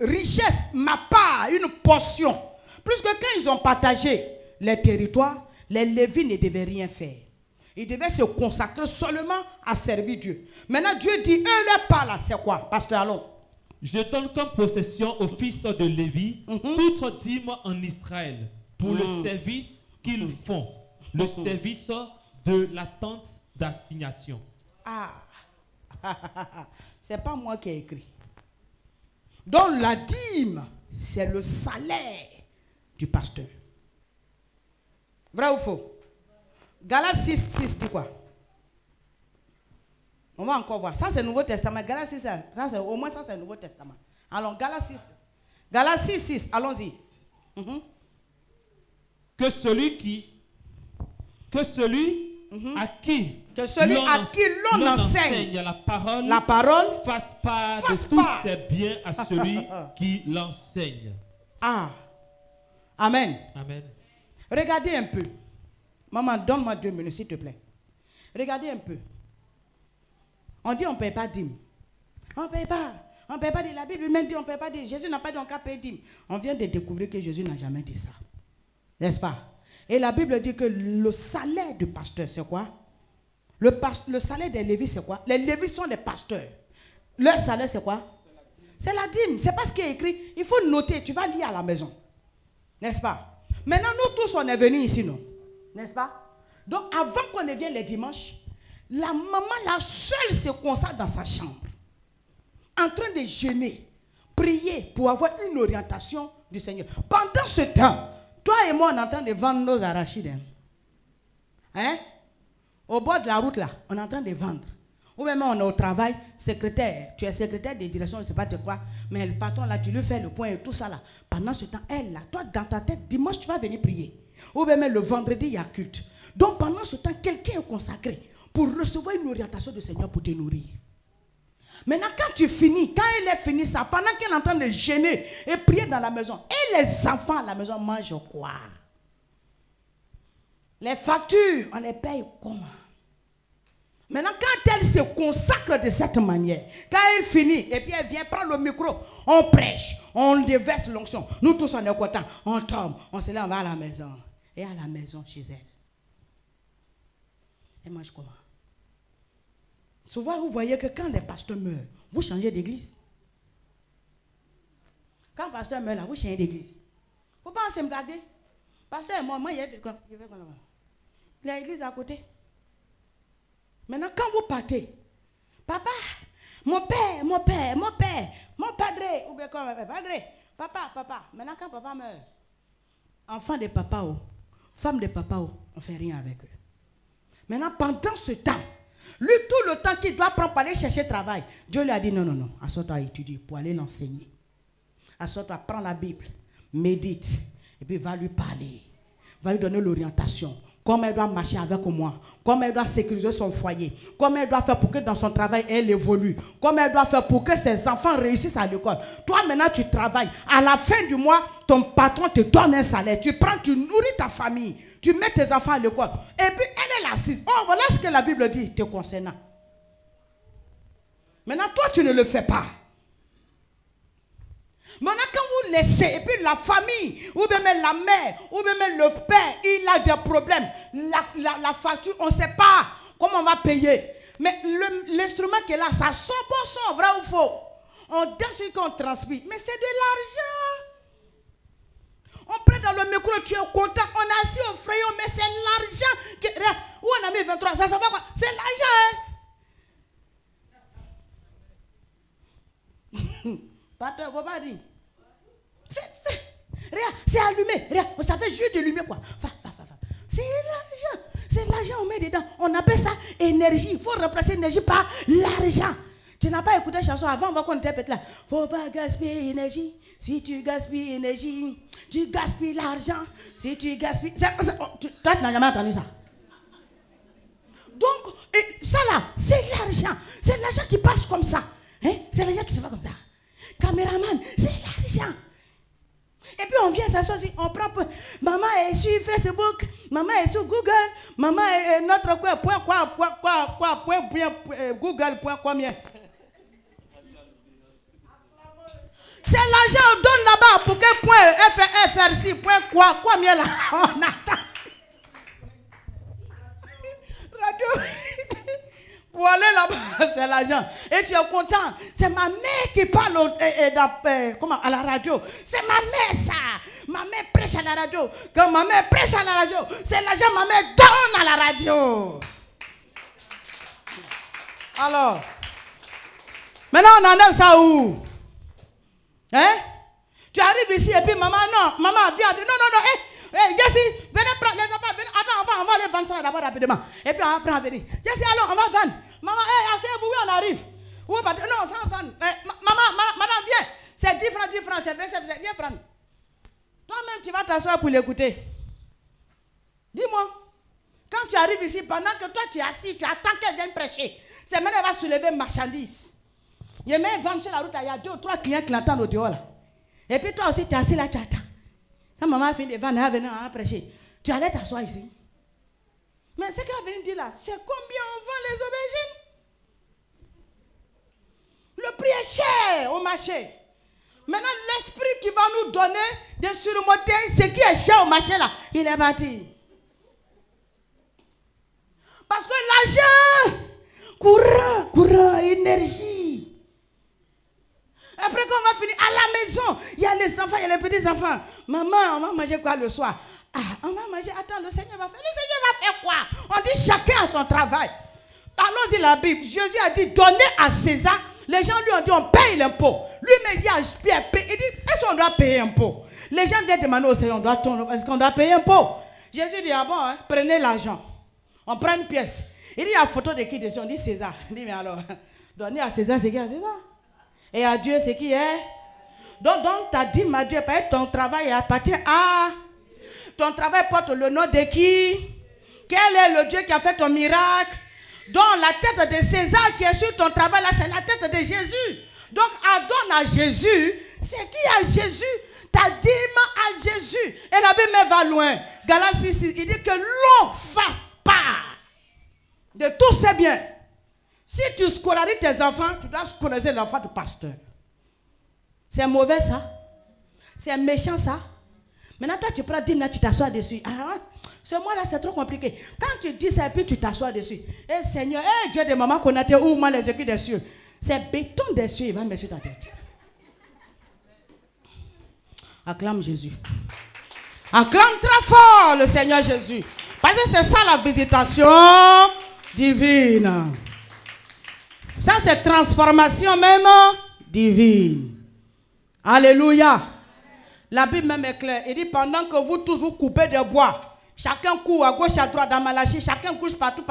richesse, ma part, une portion. Plus que quand ils ont partagé les territoires, les Lévites ne devaient rien faire. Ils devaient se consacrer seulement à servir Dieu. Maintenant, Dieu dit, eux, leur part là, c'est quoi? Pasteur, allons. Je donne comme possession aux fils de Lévi toute dîme en Israël pour le service qu'ils font, le service de la tente d'assignation. Ah, c'est pas moi qui ai écrit. Donc la dîme, c'est le salaire du pasteur. Vrai ou faux? Galates 6 dit quoi? On va encore voir. Ça c'est le Nouveau Testament. Galates 6, au moins ça c'est le Nouveau Testament. Alors Galates 6, allons-y. Que celui à qui l'on enseigne la parole fasse part de tous ses biens à celui qui l'enseigne. Ah. Amen. Amen. Regardez un peu. Maman, donne-moi 2 minutes, s'il te plaît. Regardez un peu. On dit on ne paye pas dîme. On ne paye pas. On ne paye pas de la Bible. Même dit on ne paye pas de. Jésus n'a pas dit on ne paye dîme. On vient de découvrir que Jésus n'a jamais dit ça. N'est-ce pas? Et la Bible dit que le salaire du pasteur, c'est quoi? Le salaire des Lévites, c'est quoi? Les Lévites sont des pasteurs. Leur salaire, c'est quoi? C'est la dîme. C'est pas ce qui est écrit. Il faut noter. Tu vas lire à la maison. N'est-ce pas? Maintenant, nous tous, on est venus ici, non? N'est-ce pas? Donc, avant qu'on ne vienne les dimanches, la maman, la seule, se consacre dans sa chambre, en train de jeûner, prier pour avoir une orientation du Seigneur. Pendant ce temps, toi et moi, on est en train de vendre nos arachides. Hein? Au bord de la route, là, on est en train de vendre. Ou même on est au travail, secrétaire, tu es secrétaire de direction, je ne sais pas de quoi, mais le patron là, tu lui fais le point et tout ça là. Pendant ce temps, elle là, toi dans ta tête, dimanche tu vas venir prier. Ou même le vendredi, il y a culte. Donc pendant ce temps, quelqu'un est consacré pour recevoir une orientation du Seigneur pour te nourrir. Maintenant, quand tu finis, quand elle est finie ça, pendant qu'elle est en train de jeûner et prier dans la maison, et les enfants à la maison mangent quoi? Les factures, on les paye comment? Maintenant, quand elle se consacre de cette manière, quand elle finit, et puis elle vient prendre le micro, on prêche, on déverse l'onction. Nous tous, on est contents. On tombe, on se lève, on va à la maison. Et à la maison, chez elle. Elle mange comment? Souvent, vous voyez que quand les pasteurs meurent, vous changez d'église. Quand le pasteur meurt là, vous changez d'église. Vous pensez me blaguer? Pasteur est mort, moi, il y a l'église à côté. Maintenant, quand vous partez, papa, mon père, mon padre, ou bien comme padre, papa. Maintenant, quand papa meurt, enfant de papa ou femme de papa ou, on ne fait rien avec eux. Maintenant, pendant ce temps, lui, tout le temps qu'il doit prendre pour aller chercher travail, Dieu lui a dit non, assois-toi à étudier pour aller l'enseigner. Assois-toi, prends la Bible, médite, et puis va lui parler, va lui donner l'orientation. Comment elle doit marcher avec moi, comment elle doit sécuriser son foyer, comment elle doit faire pour que dans son travail elle évolue, comment elle doit faire pour que ses enfants réussissent à l'école. Toi maintenant tu travailles, à la fin du mois, ton patron te donne un salaire, tu nourris ta famille, tu mets tes enfants à l'école, et puis elle est assise. Oh, voilà ce que la Bible dit te concernant. Maintenant toi tu ne le fais pas. Maintenant, quand vous laissez, et puis la famille, ou bien même la mère, ou bien même le père, il a des problèmes. La facture, on ne sait pas comment on va payer. Mais l'instrument qui est là, ça sent bon son, vrai ou faux. On danse qu'on transpire. Mais c'est de l'argent. On prend dans le micro, tu es content, on est assis au frayon, mais c'est l'argent. Où on a mis 23, ça va quoi? C'est l'argent. Pasteur, faut pas dire. C'est allumé. Regarde, ça fait juste de lumière quoi. C'est l'argent. C'est l'argent, on met dedans. On appelle ça énergie. Il faut remplacer l'énergie par l'argent. Tu n'as pas écouté la chanson avant, on va qu'on interprète là. Faut pas gaspiller l'énergie. Si tu gaspilles l'énergie, tu gaspilles l'argent. Si tu gaspilles. Toi, tu n'as jamais entendu ça. Donc, ça là, c'est l'argent. C'est l'argent qui passe comme ça. Hein? C'est l'argent qui se fait comme ça. Caméraman, c'est l'argent. Et puis on vient s'asseoir, on prend. Maman est sur Facebook, maman est sur Google, maman est notre Google.com. C'est l'argent on donne là-bas pour que .frc, là. On attend. Radio. Pour aller là-bas, c'est l'argent. Et tu es content. C'est ma mère qui parle à la radio. C'est ma mère ça. Ma mère prêche à la radio. Quand ma mère prêche à la radio, c'est l'argent que ma mère donne à la radio. Alors, maintenant on en a ça où? Hein? Tu arrives ici et puis maman vient. Non. Jessie, venez prendre les enfants. Venez. Attends, on va aller vendre ça d'abord rapidement. Et puis on va venir. Jessie, allons, on va vendre. Maman, asseyez-vous, oui, on arrive. Non, ça va vendre. Maman, viens. C'est 10 francs, c'est 20, viens prendre. Toi-même, tu vas t'asseoir pour l'écouter. Dis-moi, quand tu arrives ici, pendant que toi tu es assis, tu attends qu'elle vienne prêcher. C'est maintenant qu'elle va soulever marchandises. Il y a même vendre sur la route, il y a 2 ou 3 clients qui l'attendent au dehors là. Et puis toi aussi, tu es assis là, tu attends. Quand maman a fini de vendre, elle va venir prêcher. Tu allais t'asseoir ici. Mais ce qu'elle vient dire là, c'est combien on vend les aubergines? Le prix est cher au marché. Maintenant, l'esprit qui va nous donner de surmonter ce qui est cher au marché là, il est parti. Parce que l'argent, courant, énergie. Après qu'on va finir à la maison, il y a les enfants, il y a les petits-enfants. Maman, on va manger quoi le soir? On va manger, attends, le Seigneur va faire. Le Seigneur va faire quoi? On dit chacun a son travail. Allons-y la Bible. Jésus a dit, donnez à César. Les gens lui ont dit, on paye l'impôt. Lui me dit, il dit, est-ce qu'on doit payer impôt? Les gens viennent demander au Seigneur, est-ce qu'on doit payer impôt? Jésus dit, prenez l'argent. On prend une pièce. Il dit, la photo de qui dessus? On dit César. Il dit, mais alors, donnez à César, c'est qui à César? Et à Dieu, c'est qui est? Donc ta dîme à Dieu, ton travail appartient à... Ton travail porte le nom de qui? Quel est le Dieu qui a fait ton miracle? Donc la tête de César qui est sur ton travail, là, c'est la tête de Jésus. Donc adonne à Jésus. C'est qui à Jésus? Ta dîme à Jésus. Et la Bible va loin. Galates 6, il dit que l'on fasse part de tous ses biens. Si tu scolarises tes enfants, tu dois scolariser l'enfant du pasteur. C'est mauvais ça? C'est méchant ça? Maintenant toi tu prends 10 minutes, tu t'assois dessus. Ce mois-là, c'est trop compliqué. Quand tu dis ça et puis tu t'assois dessus. Eh Seigneur, eh Dieu de maman Konaté, ouvre-moi les écus des cieux. C'est béton des cieux, il va mettre sur ta tête. Acclame Jésus. Acclame très fort le Seigneur Jésus. Parce que c'est ça la visitation divine. Ça, c'est transformation même divine. Alléluia. La Bible même est claire. Il dit pendant que vous tous vous coupez de bois, chacun court à gauche, à droite dans Malachie, chacun couche partout.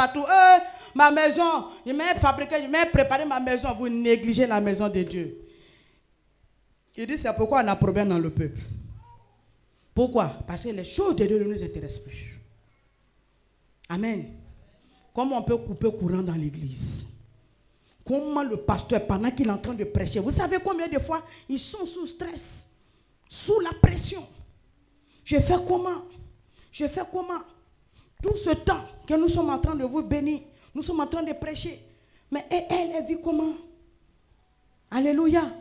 Ma maison, je m'ai fabriqué, je m'ai préparé ma maison. Vous négligez la maison de Dieu. Il dit c'est pourquoi on a problème dans le peuple. Pourquoi? Parce que les choses de Dieu ne nous intéressent plus. Amen. Comment on peut couper courant dans l'église? Comment le pasteur, pendant qu'il est en train de prêcher, vous savez combien de fois ils sont sous stress, sous la pression. Je fais comment? Je fais comment? Tout ce temps que nous sommes en train de vous bénir, nous sommes en train de prêcher. Mais elle vit comment? Alléluia.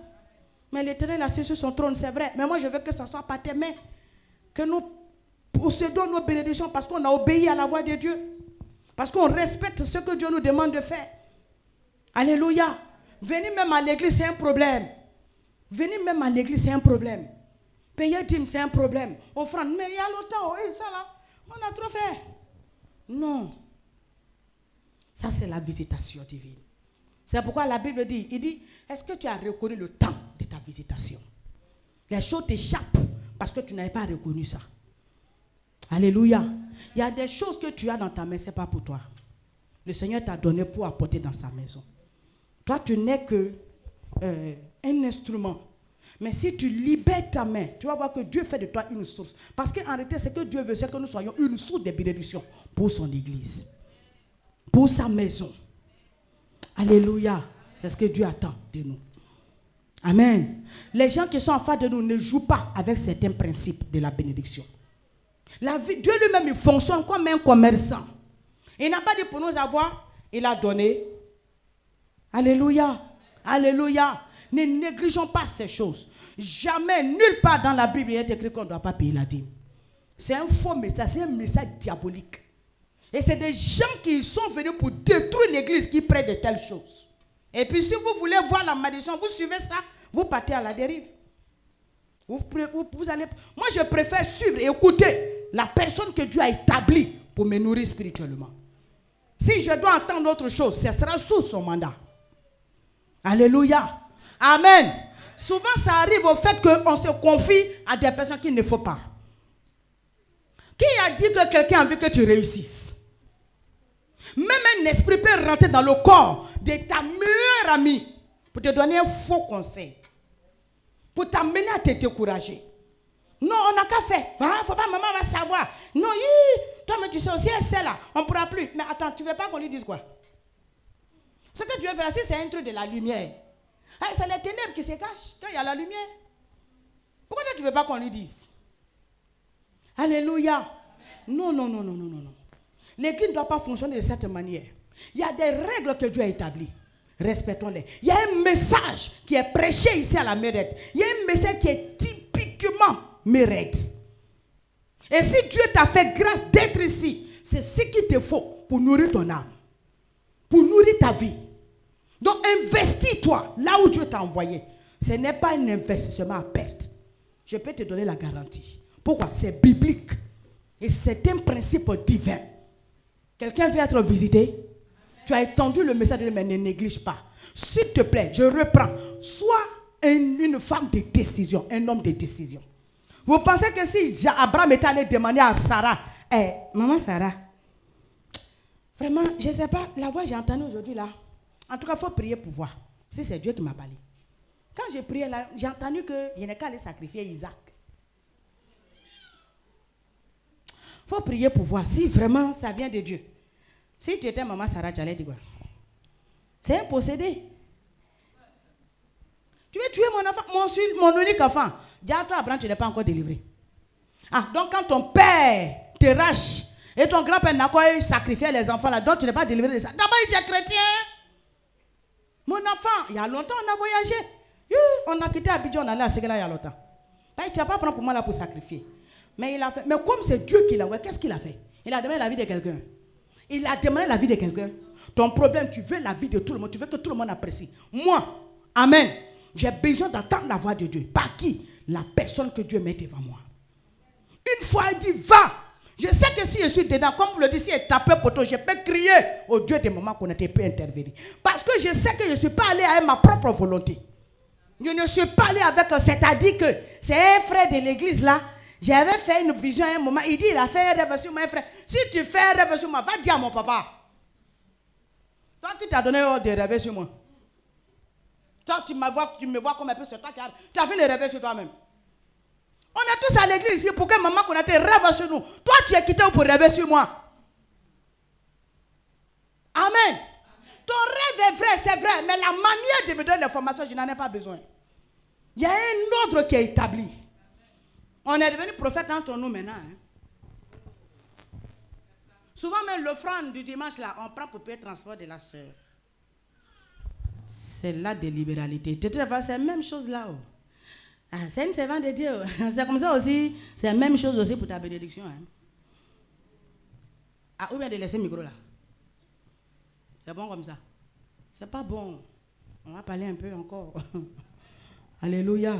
Mais l'Éternel a assis sur son trône, c'est vrai. Mais moi, je veux que ça soit par tes mains. Que nous possédons nos bénédictions parce qu'on a obéi à la voix de Dieu. Parce qu'on respecte ce que Dieu nous demande de faire. Alléluia. Venir même à l'église, c'est un problème. Venir même à l'église, c'est un problème. Payer dîme, c'est un problème. Offrande, mais il y a longtemps, ça là, on a trop fait. Non. Ça, c'est la visitation divine. C'est pourquoi la Bible dit, il dit, est-ce que tu as reconnu le temps de ta visitation? Les choses t'échappent parce que tu n'avais pas reconnu ça. Alléluia. Il y a des choses que tu as dans ta main, ce n'est pas pour toi. Le Seigneur t'a donné pour apporter dans sa maison. Toi, tu n'es que un instrument. Mais si tu libères ta main, tu vas voir que Dieu fait de toi une source. Parce qu'en réalité, ce que Dieu veut, c'est que nous soyons une source de bénédiction pour son église. Pour sa maison. Alléluia. C'est ce que Dieu attend de nous. Amen. Les gens qui sont en face de nous ne jouent pas avec certains principes de la bénédiction. Dieu lui-même, il fonctionne comme un commerçant. Il n'a pas dit pour nous avoir, il a donné. Alléluia. Alléluia. Ne négligeons pas ces choses. Jamais, nulle part dans la Bible, il est écrit qu'on ne doit pas payer la dîme. C'est un faux message, c'est un message diabolique. Et c'est des gens qui sont venus pour détruire l'église qui prêtent de telles choses. Et puis si vous voulez voir la malédiction, vous suivez ça, vous partez à la dérive. Vous allez... Moi, je préfère suivre et écouter la personne que Dieu a établie pour me nourrir spirituellement. Si je dois entendre autre chose, ce sera sous son mandat. Alléluia. Amen. Souvent, ça arrive au fait qu'on se confie à des personnes qu'il ne faut pas. Qui a dit que quelqu'un a envie que tu réussisses? Même un esprit peut rentrer dans le corps de ta meilleure amie pour te donner un faux conseil. Pour t'amener à te décourager. Non, on n'a qu'à faire. Il ne faut pas, maman va savoir. Non, toi, mais tu sais aussi, elle sait là. On ne pourra plus. Mais attends, tu ne veux pas qu'on lui dise quoi? Ce que tu veux faire, c'est un truc de la lumière. C'est les ténèbres qui se cachent quand il y a la lumière. Pourquoi tu ne veux pas qu'on lui dise? Alléluia. Non. L'église ne doit pas fonctionner de cette manière. Il y a des règles que Dieu a établies. Respectons-les. Il y a un message qui est prêché ici à la Mérette. Il y a un message qui est typiquement Mérette. Et si Dieu t'a fait grâce d'être ici, c'est ce qu'il te faut pour nourrir ton âme. Pour nourrir ta vie. Donc investis-toi là où Dieu t'a envoyé. Ce n'est pas un investissement à perte. Je peux te donner la garantie. Pourquoi? C'est biblique. Et c'est un principe divin. Quelqu'un veut être visité? Tu as entendu le message de Dieu, mais ne néglige pas. S'il te plaît, je reprends. Sois une femme de décision, un homme de décision. Vous pensez que si Abraham était allé demander à Sarah, maman Sarah, vraiment, je ne sais pas, la voix que j'ai entendue aujourd'hui là, en tout cas, il faut prier pour voir. Si c'est Dieu qui m'a parlé. Quand j'ai prié là, j'ai entendu qu'il n'est qu'à aller sacrifier Isaac. Il faut prier pour voir si vraiment ça vient de Dieu. Si tu étais maman Sarah, tu allais dire quoi? C'est un possédé. Tu veux tuer mon enfant, mon unique enfant. Dis à toi, Abraham, tu n'es pas encore délivré. Ah, donc quand ton père te rache et ton grand-père n'a pas sacrifié les enfants là, donc tu n'es pas délivré de ça. D'abord, il dit chrétien. Mon enfant, il y a longtemps, on a voyagé. On a quitté Abidjan, on allait à Ségala il y a longtemps. Tu n'as pas pris pour moi là pour sacrifier. Mais il a fait. Mais comme c'est Dieu qui l'a envoyé, qu'est-ce qu'il a fait? Il a demandé la vie de quelqu'un. Il a demandé la vie de quelqu'un. Ton problème, tu veux la vie de tout le monde. Tu veux que tout le monde apprécie. Moi, amen, j'ai besoin d'entendre la voix de Dieu. Par qui? La personne que Dieu met devant moi. Une fois, il dit, va. Je sais que si je suis dedans, comme vous le dites, si il est tapé poteau, je peux crier au Dieu des moments qu'on était peut intervenir. Parce que je sais que je ne suis pas allé avec ma propre volonté. Je ne suis pas allé avec, c'est-à-dire que c'est un frère de l'église là. J'avais fait une vision à un moment. Il dit, il a fait un rêve sur moi, frère. Si tu fais un rêve sur moi, va dire à mon papa. Toi, qui t'as donné l'ordre de rêver sur moi? Toi, tu me vois comme un peu sur toi. Tu as fait le rêver sur toi-même. On est tous à l'église ici pour que maman qu'on a été rêve sur nous. Toi, tu es quitté pour rêver sur moi. Amen. Ton rêve est vrai, c'est vrai. Mais la manière de me donner l'information, je n'en ai pas besoin. Il y a un ordre qui est établi. On est devenu prophète entre nous maintenant. Souvent même l'offrande du dimanche là, on prend pour payer le transport de la soeur. C'est la délibéralité. De toute façon, c'est la même chose là. Ah, c'est une servante de Dieu. C'est comme ça aussi. C'est la même chose aussi pour ta bénédiction. Ah, ou bien de laisser le micro là. C'est bon comme ça. C'est pas bon. On va parler un peu encore. Alléluia.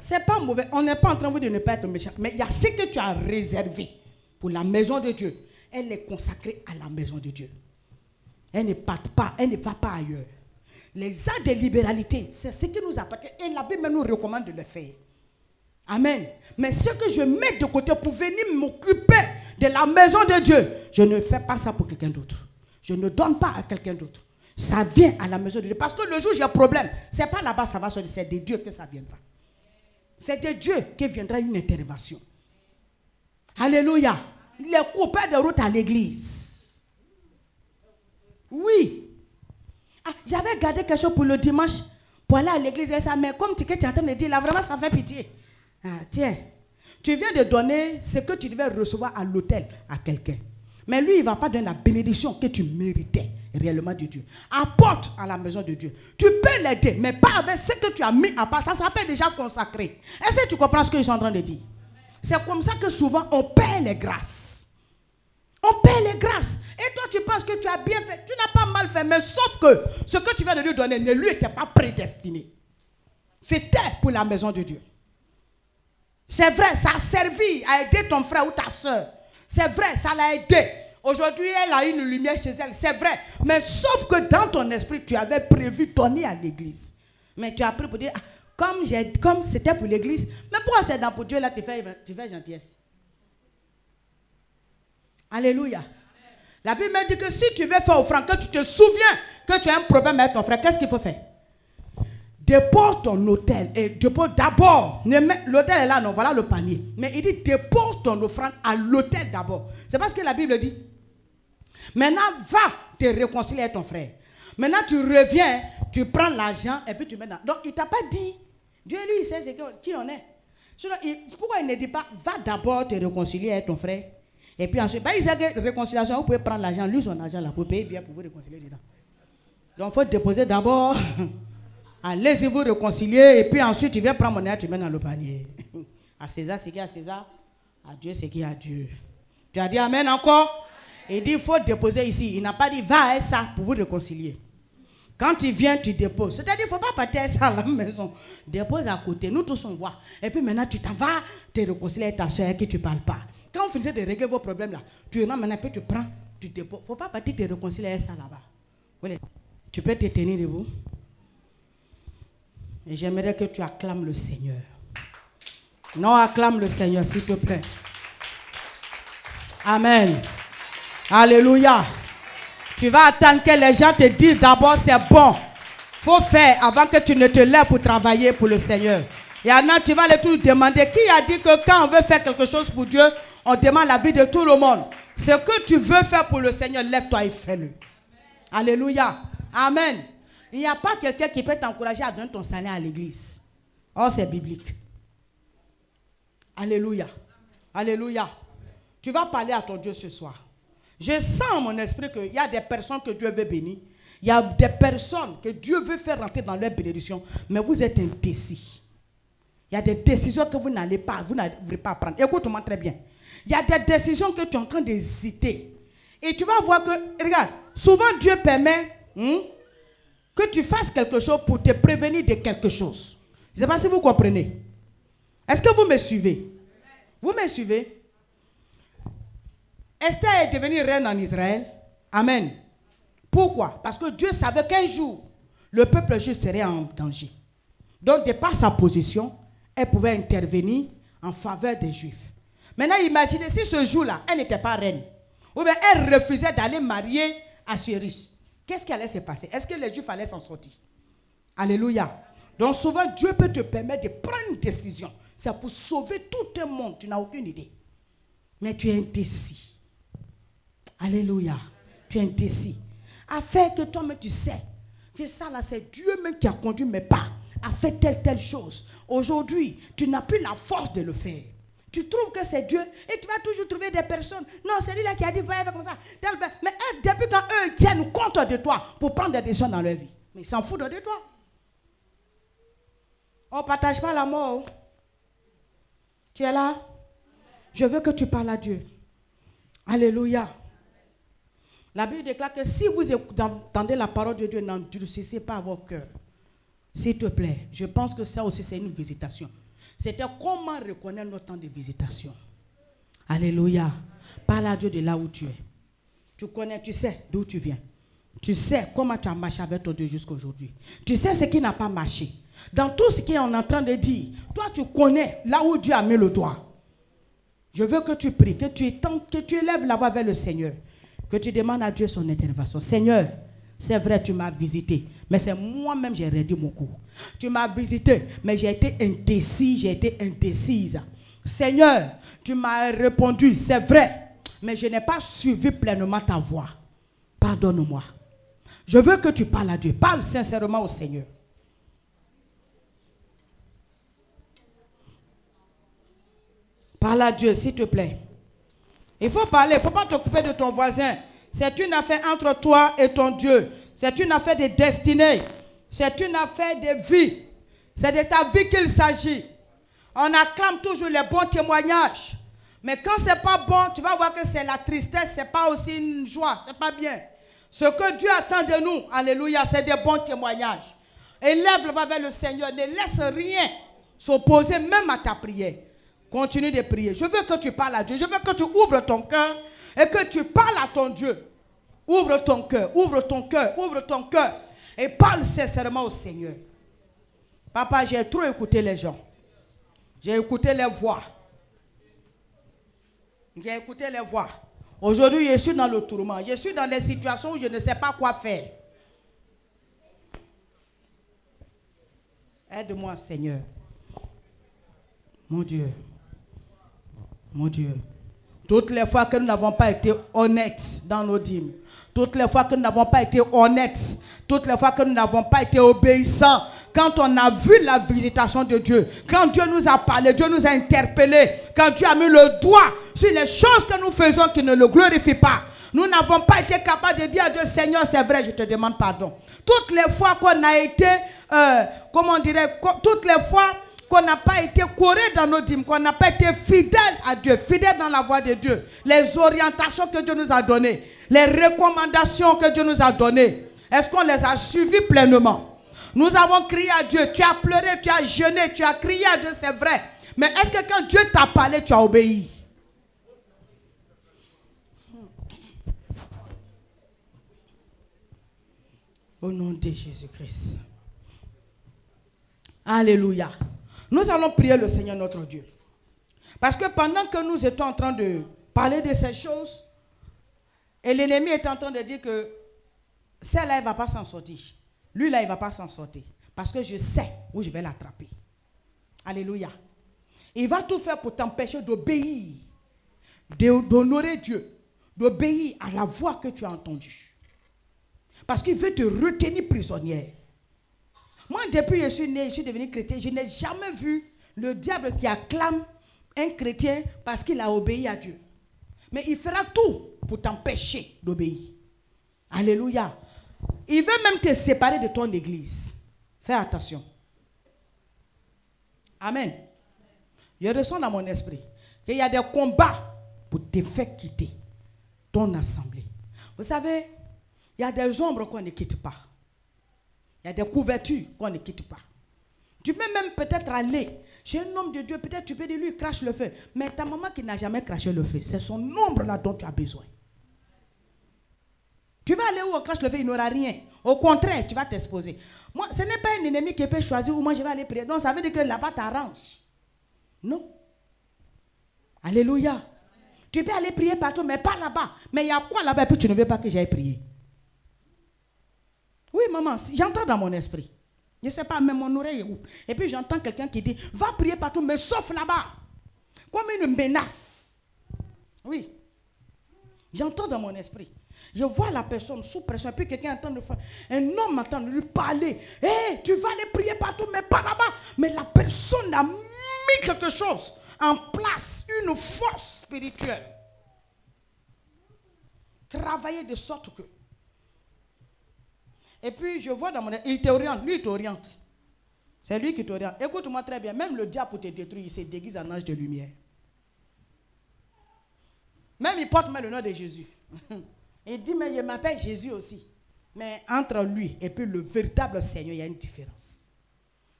C'est pas mauvais. On n'est pas en train de vous dire de ne pas être méchant. Mais il y a ce que tu as réservé pour la maison de Dieu. Elle est consacrée à la maison de Dieu. Elle ne part pas, elle ne va pas ailleurs. Les actes de libéralité, c'est ce qui nous appartient. Et la Bible nous recommande de le faire. Amen. Mais ce que je mets de côté pour venir m'occuper de la maison de Dieu, je ne fais pas ça pour quelqu'un d'autre. Je ne donne pas à quelqu'un d'autre. Ça vient à la maison de Dieu. Parce que le jour où j'ai un problème, ce n'est pas là-bas ça va sortir, c'est de Dieu que ça viendra. C'est de Dieu que viendra une intervention. Alléluia. Les copains de route à l'église. Oui. Ah, j'avais gardé quelque chose pour le dimanche pour aller à l'église et ça, mais comme tu es en train de dire là, vraiment ça fait pitié. Ah, tiens, tu viens de donner ce que tu devais recevoir à l'hôtel à quelqu'un. Mais lui, il ne va pas donner la bénédiction que tu méritais réellement de Dieu. Apporte à la maison de Dieu. Tu peux l'aider, mais pas avec ce que tu as mis à part. Ça s'appelle déjà consacré. Est-ce que tu comprends ce qu'ils sont en train de dire? C'est comme ça que souvent on perd les grâces. On perd les grâces. Et toi, tu penses que tu as bien fait. Tu n'as pas mal fait. Mais sauf que ce que tu viens de lui donner ne lui était pas prédestiné. C'était pour la maison de Dieu. C'est vrai, ça a servi à aider ton frère ou ta soeur. C'est vrai, ça l'a aidé. Aujourd'hui, elle a une lumière chez elle. C'est vrai. Mais sauf que dans ton esprit, tu avais prévu donner à l'église. Mais tu as pris pour dire, ah, comme c'était pour l'église, mais pourquoi c'est dans pour Dieu là, tu fais gentillesse? Alléluia. La Bible me dit que si tu veux faire offrande, que tu te souviens que tu as un problème avec ton frère, qu'est-ce qu'il faut faire? Dépose ton autel et dépose d'abord. L'autel est là, non, voilà le panier. Mais il dit dépose ton offrande à l'autel d'abord. C'est parce que la Bible dit. Maintenant, va te réconcilier avec ton frère. Maintenant, tu reviens, tu prends l'argent et puis tu mets dans. Donc, il ne t'a pas dit. Dieu, lui, il sait qui on est. Pourquoi il ne dit pas va d'abord te réconcilier avec ton frère? Et puis ensuite, il sait que réconciliation, vous pouvez prendre l'argent, lui son argent là, pour payer bien pour vous réconcilier dedans. Donc, il faut déposer d'abord. Allez-y vous réconcilier et puis ensuite tu viens prendre mon argent, tu mets dans le panier. À César ce qui est à César, à Dieu ce qui est à Dieu. Tu as dit amen encore? Il dit il faut déposer ici. Il n'a pas dit va à ça pour vous réconcilier. Quand tu viens, tu déposes. C'est-à-dire il ne faut pas partir ça à la maison. Dépose à côté, nous tous on voit. Et puis maintenant tu t'en vas te réconcilier avec ta soeur avec qui tu ne parles pas. Quand vous finissez de régler vos problèmes là, tu rentres maintenant, puis tu prends, tu déposes. Il ne faut pas partir te réconcilier avec ça là-bas. Voilà. Tu peux te tenir debout. Et j'aimerais que tu acclames le Seigneur. Non, acclame le Seigneur, s'il te plaît. Amen. Alléluia. Tu vas attendre que les gens te disent d'abord c'est bon. Il faut faire avant que tu ne te lèves pour travailler pour le Seigneur. Et maintenant, tu vas aller tout demander. Qui a dit que quand on veut faire quelque chose pour Dieu, on demande la vie de tout le monde? Ce que tu veux faire pour le Seigneur, lève-toi et fais-le. Alléluia. Amen. Il n'y a pas quelqu'un qui peut t'encourager à donner ton salaire à l'église. Oh, c'est biblique. Alléluia. Alléluia. Tu vas parler à ton Dieu ce soir. Je sens en mon esprit qu'il y a des personnes que Dieu veut bénir. Il y a des personnes que Dieu veut faire rentrer dans leur bénédiction. Mais vous êtes indécis. Il y a des décisions que vous n'arriverez pas à prendre. Écoute-moi très bien. Il y a des décisions que tu es en train d'hésiter. Et tu vas voir que, regarde, souvent Dieu permet que tu fasses quelque chose pour te prévenir de quelque chose. Je ne sais pas si vous comprenez. Est-ce que vous me suivez? Vous me suivez? Esther est devenue reine en Israël. Amen. Pourquoi? Parce que Dieu savait qu'un jour, le peuple juif serait en danger. Donc, de par sa position, elle pouvait intervenir en faveur des Juifs. Maintenant, imaginez si ce jour-là, elle n'était pas reine. Ou bien elle refusait d'aller marier Assuérus. Qu'est-ce qui allait se passer? Est-ce que les Juifs allaient s'en sortir? Alléluia. Donc souvent, Dieu peut te permettre de prendre une décision. C'est pour sauver tout un monde. Tu n'as aucune idée. Mais tu es indécis. Alléluia. Tu es indécis. Afin que toi-même tu sais que ça là, c'est Dieu même qui a conduit mes pas à faire telle chose. Aujourd'hui, tu n'as plus la force de le faire. Tu trouves que c'est Dieu et tu vas toujours trouver des personnes. Non, c'est lui là qui a dit, va faire comme ça. Mais depuis quand eux ils tiennent compte de toi pour prendre des décisions dans leur vie. Mais ils s'en foutent de toi. On ne partage pas la mort. Tu es là? Je veux que tu parles à Dieu. Alléluia. La Bible déclare que si vous entendez la parole de Dieu, n'endurcissez pas vos cœurs. S'il te plaît, je pense que ça aussi c'est une visitation. C'était comment reconnaître notre temps de visitation. Alléluia. Parle à Dieu de là où tu es. Tu connais, tu sais d'où tu viens. Tu sais comment tu as marché avec ton Dieu jusqu'à aujourd'hui. Tu sais ce qui n'a pas marché. Dans tout ce qu'on est en train de dire, toi tu connais là où Dieu a mis le doigt. Je veux que tu pries, que tu élèves la voix vers le Seigneur. Que tu demandes à Dieu son intervention. Seigneur, c'est vrai, tu m'as visité, mais c'est moi-même qui j'ai réduit mon cours. Tu m'as visité, mais j'ai été indécis, j'ai été indécise. Seigneur, tu m'as répondu, c'est vrai, mais je n'ai pas suivi pleinement ta voix. Pardonne-moi. Je veux que tu parles à Dieu. Parle sincèrement au Seigneur. Parle à Dieu, s'il te plaît. Il faut parler, il ne faut pas t'occuper de ton voisin. C'est une affaire entre toi et ton Dieu. C'est une affaire de destinée. C'est une affaire de vie. C'est de ta vie qu'il s'agit. On acclame toujours les bons témoignages. Mais quand ce n'est pas bon, tu vas voir que c'est la tristesse, ce n'est pas aussi une joie, ce n'est pas bien. Ce que Dieu attend de nous, alléluia, c'est des bons témoignages. Élève le voix vers le Seigneur. Ne laisse rien s'opposer même à ta prière. Continue de prier. Je veux que tu parles à Dieu. Je veux que tu ouvres ton cœur et que tu parles à ton Dieu. Ouvre ton cœur, ouvre ton cœur, ouvre ton cœur. Et parle sincèrement au Seigneur. Papa, j'ai trop écouté les gens. J'ai écouté les voix. J'ai écouté les voix. Aujourd'hui, je suis dans le tourment. Je suis dans les situations où je ne sais pas quoi faire. Aide-moi, Seigneur. Mon Dieu. Mon Dieu. Toutes les fois que nous n'avons pas été honnêtes dans nos dîmes, toutes les fois que nous n'avons pas été honnêtes, toutes les fois que nous n'avons pas été obéissants, quand on a vu la visitation de Dieu, quand Dieu nous a parlé, Dieu nous a interpellés, quand Dieu a mis le doigt sur les choses que nous faisons qui ne le glorifient pas, nous n'avons pas été capables de dire à Dieu, Seigneur, c'est vrai, je te demande pardon. Toutes les fois qu'on a été, toutes les fois qu'on n'a pas été correct dans nos dîmes, qu'on n'a pas été fidèle à Dieu, fidèle dans la voie de Dieu, les orientations que Dieu nous a données, les recommandations que Dieu nous a données, est-ce qu'on les a suivies pleinement? Nous avons crié à Dieu, tu as pleuré, tu as jeûné, tu as crié à Dieu, c'est vrai. Mais est-ce que quand Dieu t'a parlé, tu as obéi? Au nom de Jésus-Christ. Alléluia. Nous allons prier le Seigneur notre Dieu. Parce que pendant que nous étions en train de parler de ces choses, et l'ennemi est en train de dire que celle-là, il ne va pas s'en sortir. Lui-là, il ne va pas s'en sortir. Parce que je sais où je vais l'attraper. Alléluia. Il va tout faire pour t'empêcher d'obéir, d'honorer Dieu, d'obéir à la voix que tu as entendue. Parce qu'il veut te retenir prisonnière. Moi, depuis que je suis né, je suis devenu chrétien, je n'ai jamais vu le diable qui acclame un chrétien parce qu'il a obéi à Dieu. Mais il fera tout pour t'empêcher d'obéir. Alléluia. Il veut même te séparer de ton église. Fais attention. Amen. Je ressens dans mon esprit qu'il y a des combats pour te faire quitter ton assemblée. Vous savez, il y a des ombres qu'on ne quitte pas. Il y a des couvertures qu'on ne quitte pas. Tu peux même peut-être aller chez un homme de Dieu, peut-être tu peux dire lui crache le feu. Mais ta maman qui n'a jamais craché le feu, c'est son ombre là dont tu as besoin. Tu vas aller où on crache le feu, il n'aura rien. Au contraire, tu vas t'exposer. Moi, ce n'est pas un ennemi qui peut choisir où moi je vais aller prier. Donc ça veut dire que là-bas t'arrange. Non. Alléluia. Tu peux aller prier partout, mais pas là-bas. Mais il y a quoi là-bas et puis tu ne veux pas que j'aille prier? Oui, maman, j'entends dans mon esprit. Je ne sais pas, mais mon oreille est ouf. Et puis j'entends quelqu'un qui dit, va prier partout, mais sauf là-bas. Comme une menace. Oui. J'entends dans mon esprit. Je vois la personne sous pression, et puis quelqu'un entend de faire. Un homme entend lui parler. Hé, tu vas aller prier partout, mais pas là-bas. Mais la personne a mis quelque chose en place, une force spirituelle. Travailler de sorte que. Et puis je vois dans mon... Il t'oriente, lui il t'oriente. C'est lui qui t'oriente. Écoute-moi très bien, même le diable pour te détruire, il se déguise en ange de lumière. Même il porte même le nom de Jésus. Il dit, mais je m'appelle Jésus aussi. Mais entre lui et puis le véritable Seigneur, il y a une différence.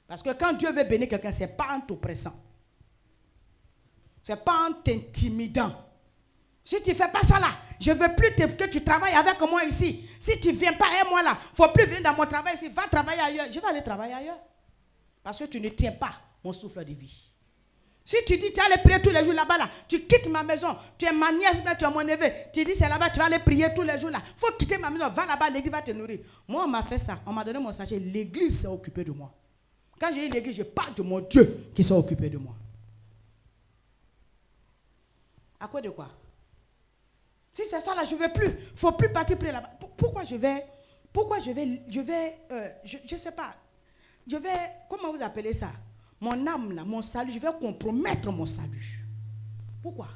Parce que quand Dieu veut bénir quelqu'un, ce n'est pas en t'oppressant. Ce n'est pas en t'intimidant. Si tu ne fais pas ça là, je ne veux plus que tu travailles avec moi ici. Si tu ne viens pas avec moi là, il ne faut plus venir dans mon travail ici. Va travailler ailleurs. Je vais aller travailler ailleurs. Parce que tu ne tiens pas mon souffle de vie. Si tu dis tu vas aller prier tous les jours là-bas, là, tu quittes ma maison, tu es ma nièce, tu es mon neveu, tu dis c'est là-bas, tu vas aller prier tous les jours là. Il faut quitter ma maison, va là-bas, l'église va te nourrir. Moi, on m'a fait ça, on m'a donné mon sachet, l'église s'est occupée de moi. Quand j'ai dit l'église, je parle de mon Dieu qui s'est occupé de moi. À quoi de quoi? Si c'est ça là, je ne veux plus. Il ne faut plus partir prier là-bas. Pourquoi je sais pas. Comment vous appelez ça? Mon âme là, mon salut, je vais compromettre mon salut. Pourquoi?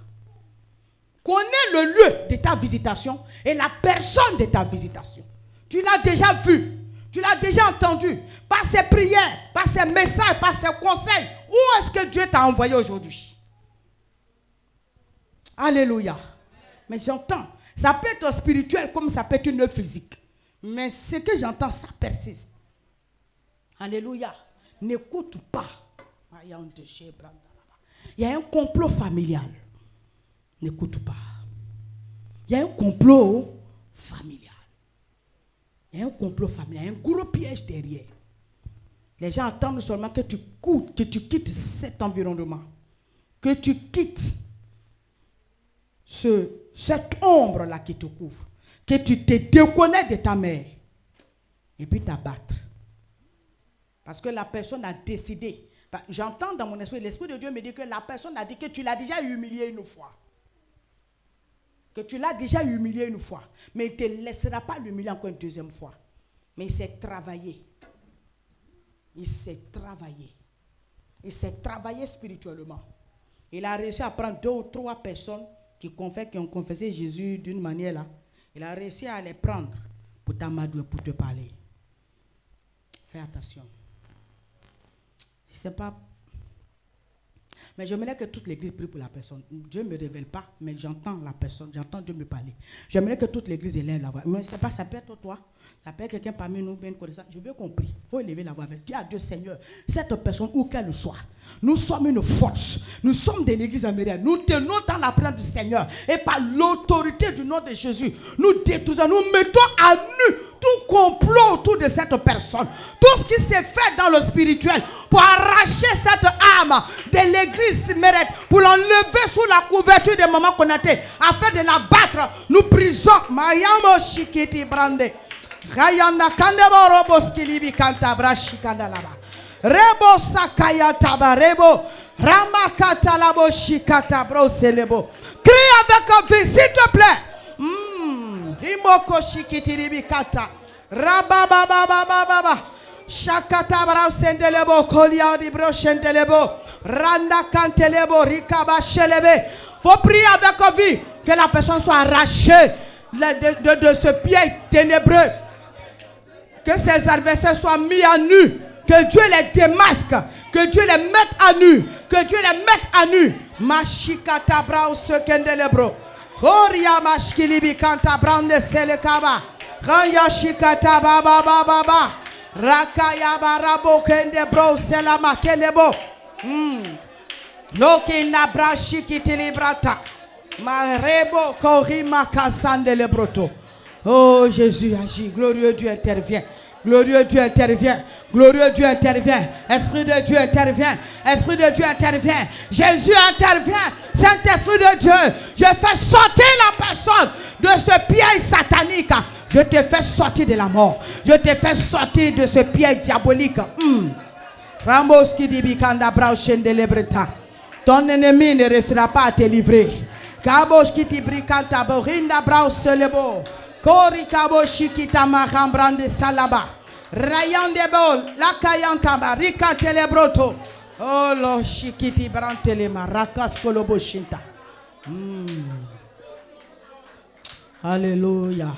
Connais le lieu de ta visitation et la personne de ta visitation. Tu l'as déjà vu, tu l'as déjà entendu, par ses prières, par ses messages, par ses conseils. Où est-ce que Dieu t'a envoyé aujourd'hui? Alléluia. Mais j'entends, ça peut être spirituel comme ça peut être une physique. Mais ce que j'entends, ça persiste. Alléluia. N'écoute pas. Il y a un complot familial. N'écoute pas. Il y a un complot familial. Il y a un complot familial. Il y a un gros piège derrière. Les gens attendent seulement que tu quittes cet environnement. Que tu quittes cette ombre-là qui te couvre. Que tu te déconnectes de ta mère. Et puis t'abattre. Parce que la personne a décidé. J'entends dans mon esprit, l'Esprit de Dieu me dit que la personne a dit que tu l'as déjà humilié une fois. Que tu l'as déjà humilié une fois. Mais il ne te laissera pas l'humilier encore une deuxième fois. Mais il s'est travaillé. Il s'est travaillé. Il s'est travaillé spirituellement. Il a réussi à prendre 2 ou 3 personnes qui ont confessé Jésus d'une manière là. Il a réussi à les prendre pour t'amadouer, pour te parler. Fais attention. Je ne sais pas. Mais j'aimerais que toute l'église prie pour la personne. Dieu ne me révèle pas, mais j'entends la personne, j'entends Dieu me parler. J'aimerais que toute l'église élève la voix. Mais je ne sais pas, ça peut être toi, ça peut être quelqu'un parmi nous, bien connaissant. Je veux qu'on prie. Il faut élever la voix avec Dieu. Dieu, Seigneur, cette personne, où qu'elle soit, nous sommes une force. Nous sommes de l'église américaine. Nous tenons dans la présence du Seigneur. Et par l'autorité du nom de Jésus, nous détruisons, nous mettons à nu tout complot autour de cette personne. Tout ce qui s'est fait dans le spirituel pour arracher cette âme de l'église Mérette, pour l'enlever sous la couverture de Maman Konaté, afin de la battre, nous brisons. Mayamo Shikiti Brande. Rayanda Kandebo Roboskilibi Kantabra Shikandalaba. Rebo Sakaya Tabarebo. Ramakatalabo Shikatabro Selebo. Crie avec vie, s'il te plaît. Rimoko Shikitiribi Kata. Rababababababa. Shakatabra Sendelebo. Kolia di Brochendelebo. Randa Kantelebo. Rikaba Shelebe. Faut prier avec vie que la personne soit arrachée de ce pied ténébreux. Que ses adversaires soient mis à nu. Que Dieu les démasque. Que Dieu les mette à nu. Que Dieu les mette à nu. Mashikata brao sekendelebro. Horia mashkilibi kanta brande selekaba. Ranya shikata baba baba baba. Rakaya barabo kende bro selama kelebo. Loki nabra shikitilibrata. Marebo korima kasande le broto. Oh Jésus agit. Glorieux Dieu intervient. Glorieux Dieu intervient. Glorieux Dieu intervient. Esprit de Dieu intervient. Esprit de Dieu intervient. Jésus intervient. Saint-Esprit de Dieu, je fais sortir la personne de ce piège satanique. Je te fais sortir de la mort. Je te fais sortir de ce piège diabolique. Rambos qui dit bikanda brao shendelebreta. Ton ennemi ne restera pas à te livrer. Kabosh qui ti brikanta borinda brao selebo. Kori kaboshi kita mahambrande salaba. Rayande bol la kayantaba rika telebroto. Oh lo shikiti brantele marakas kolobo shinta. Alléluia.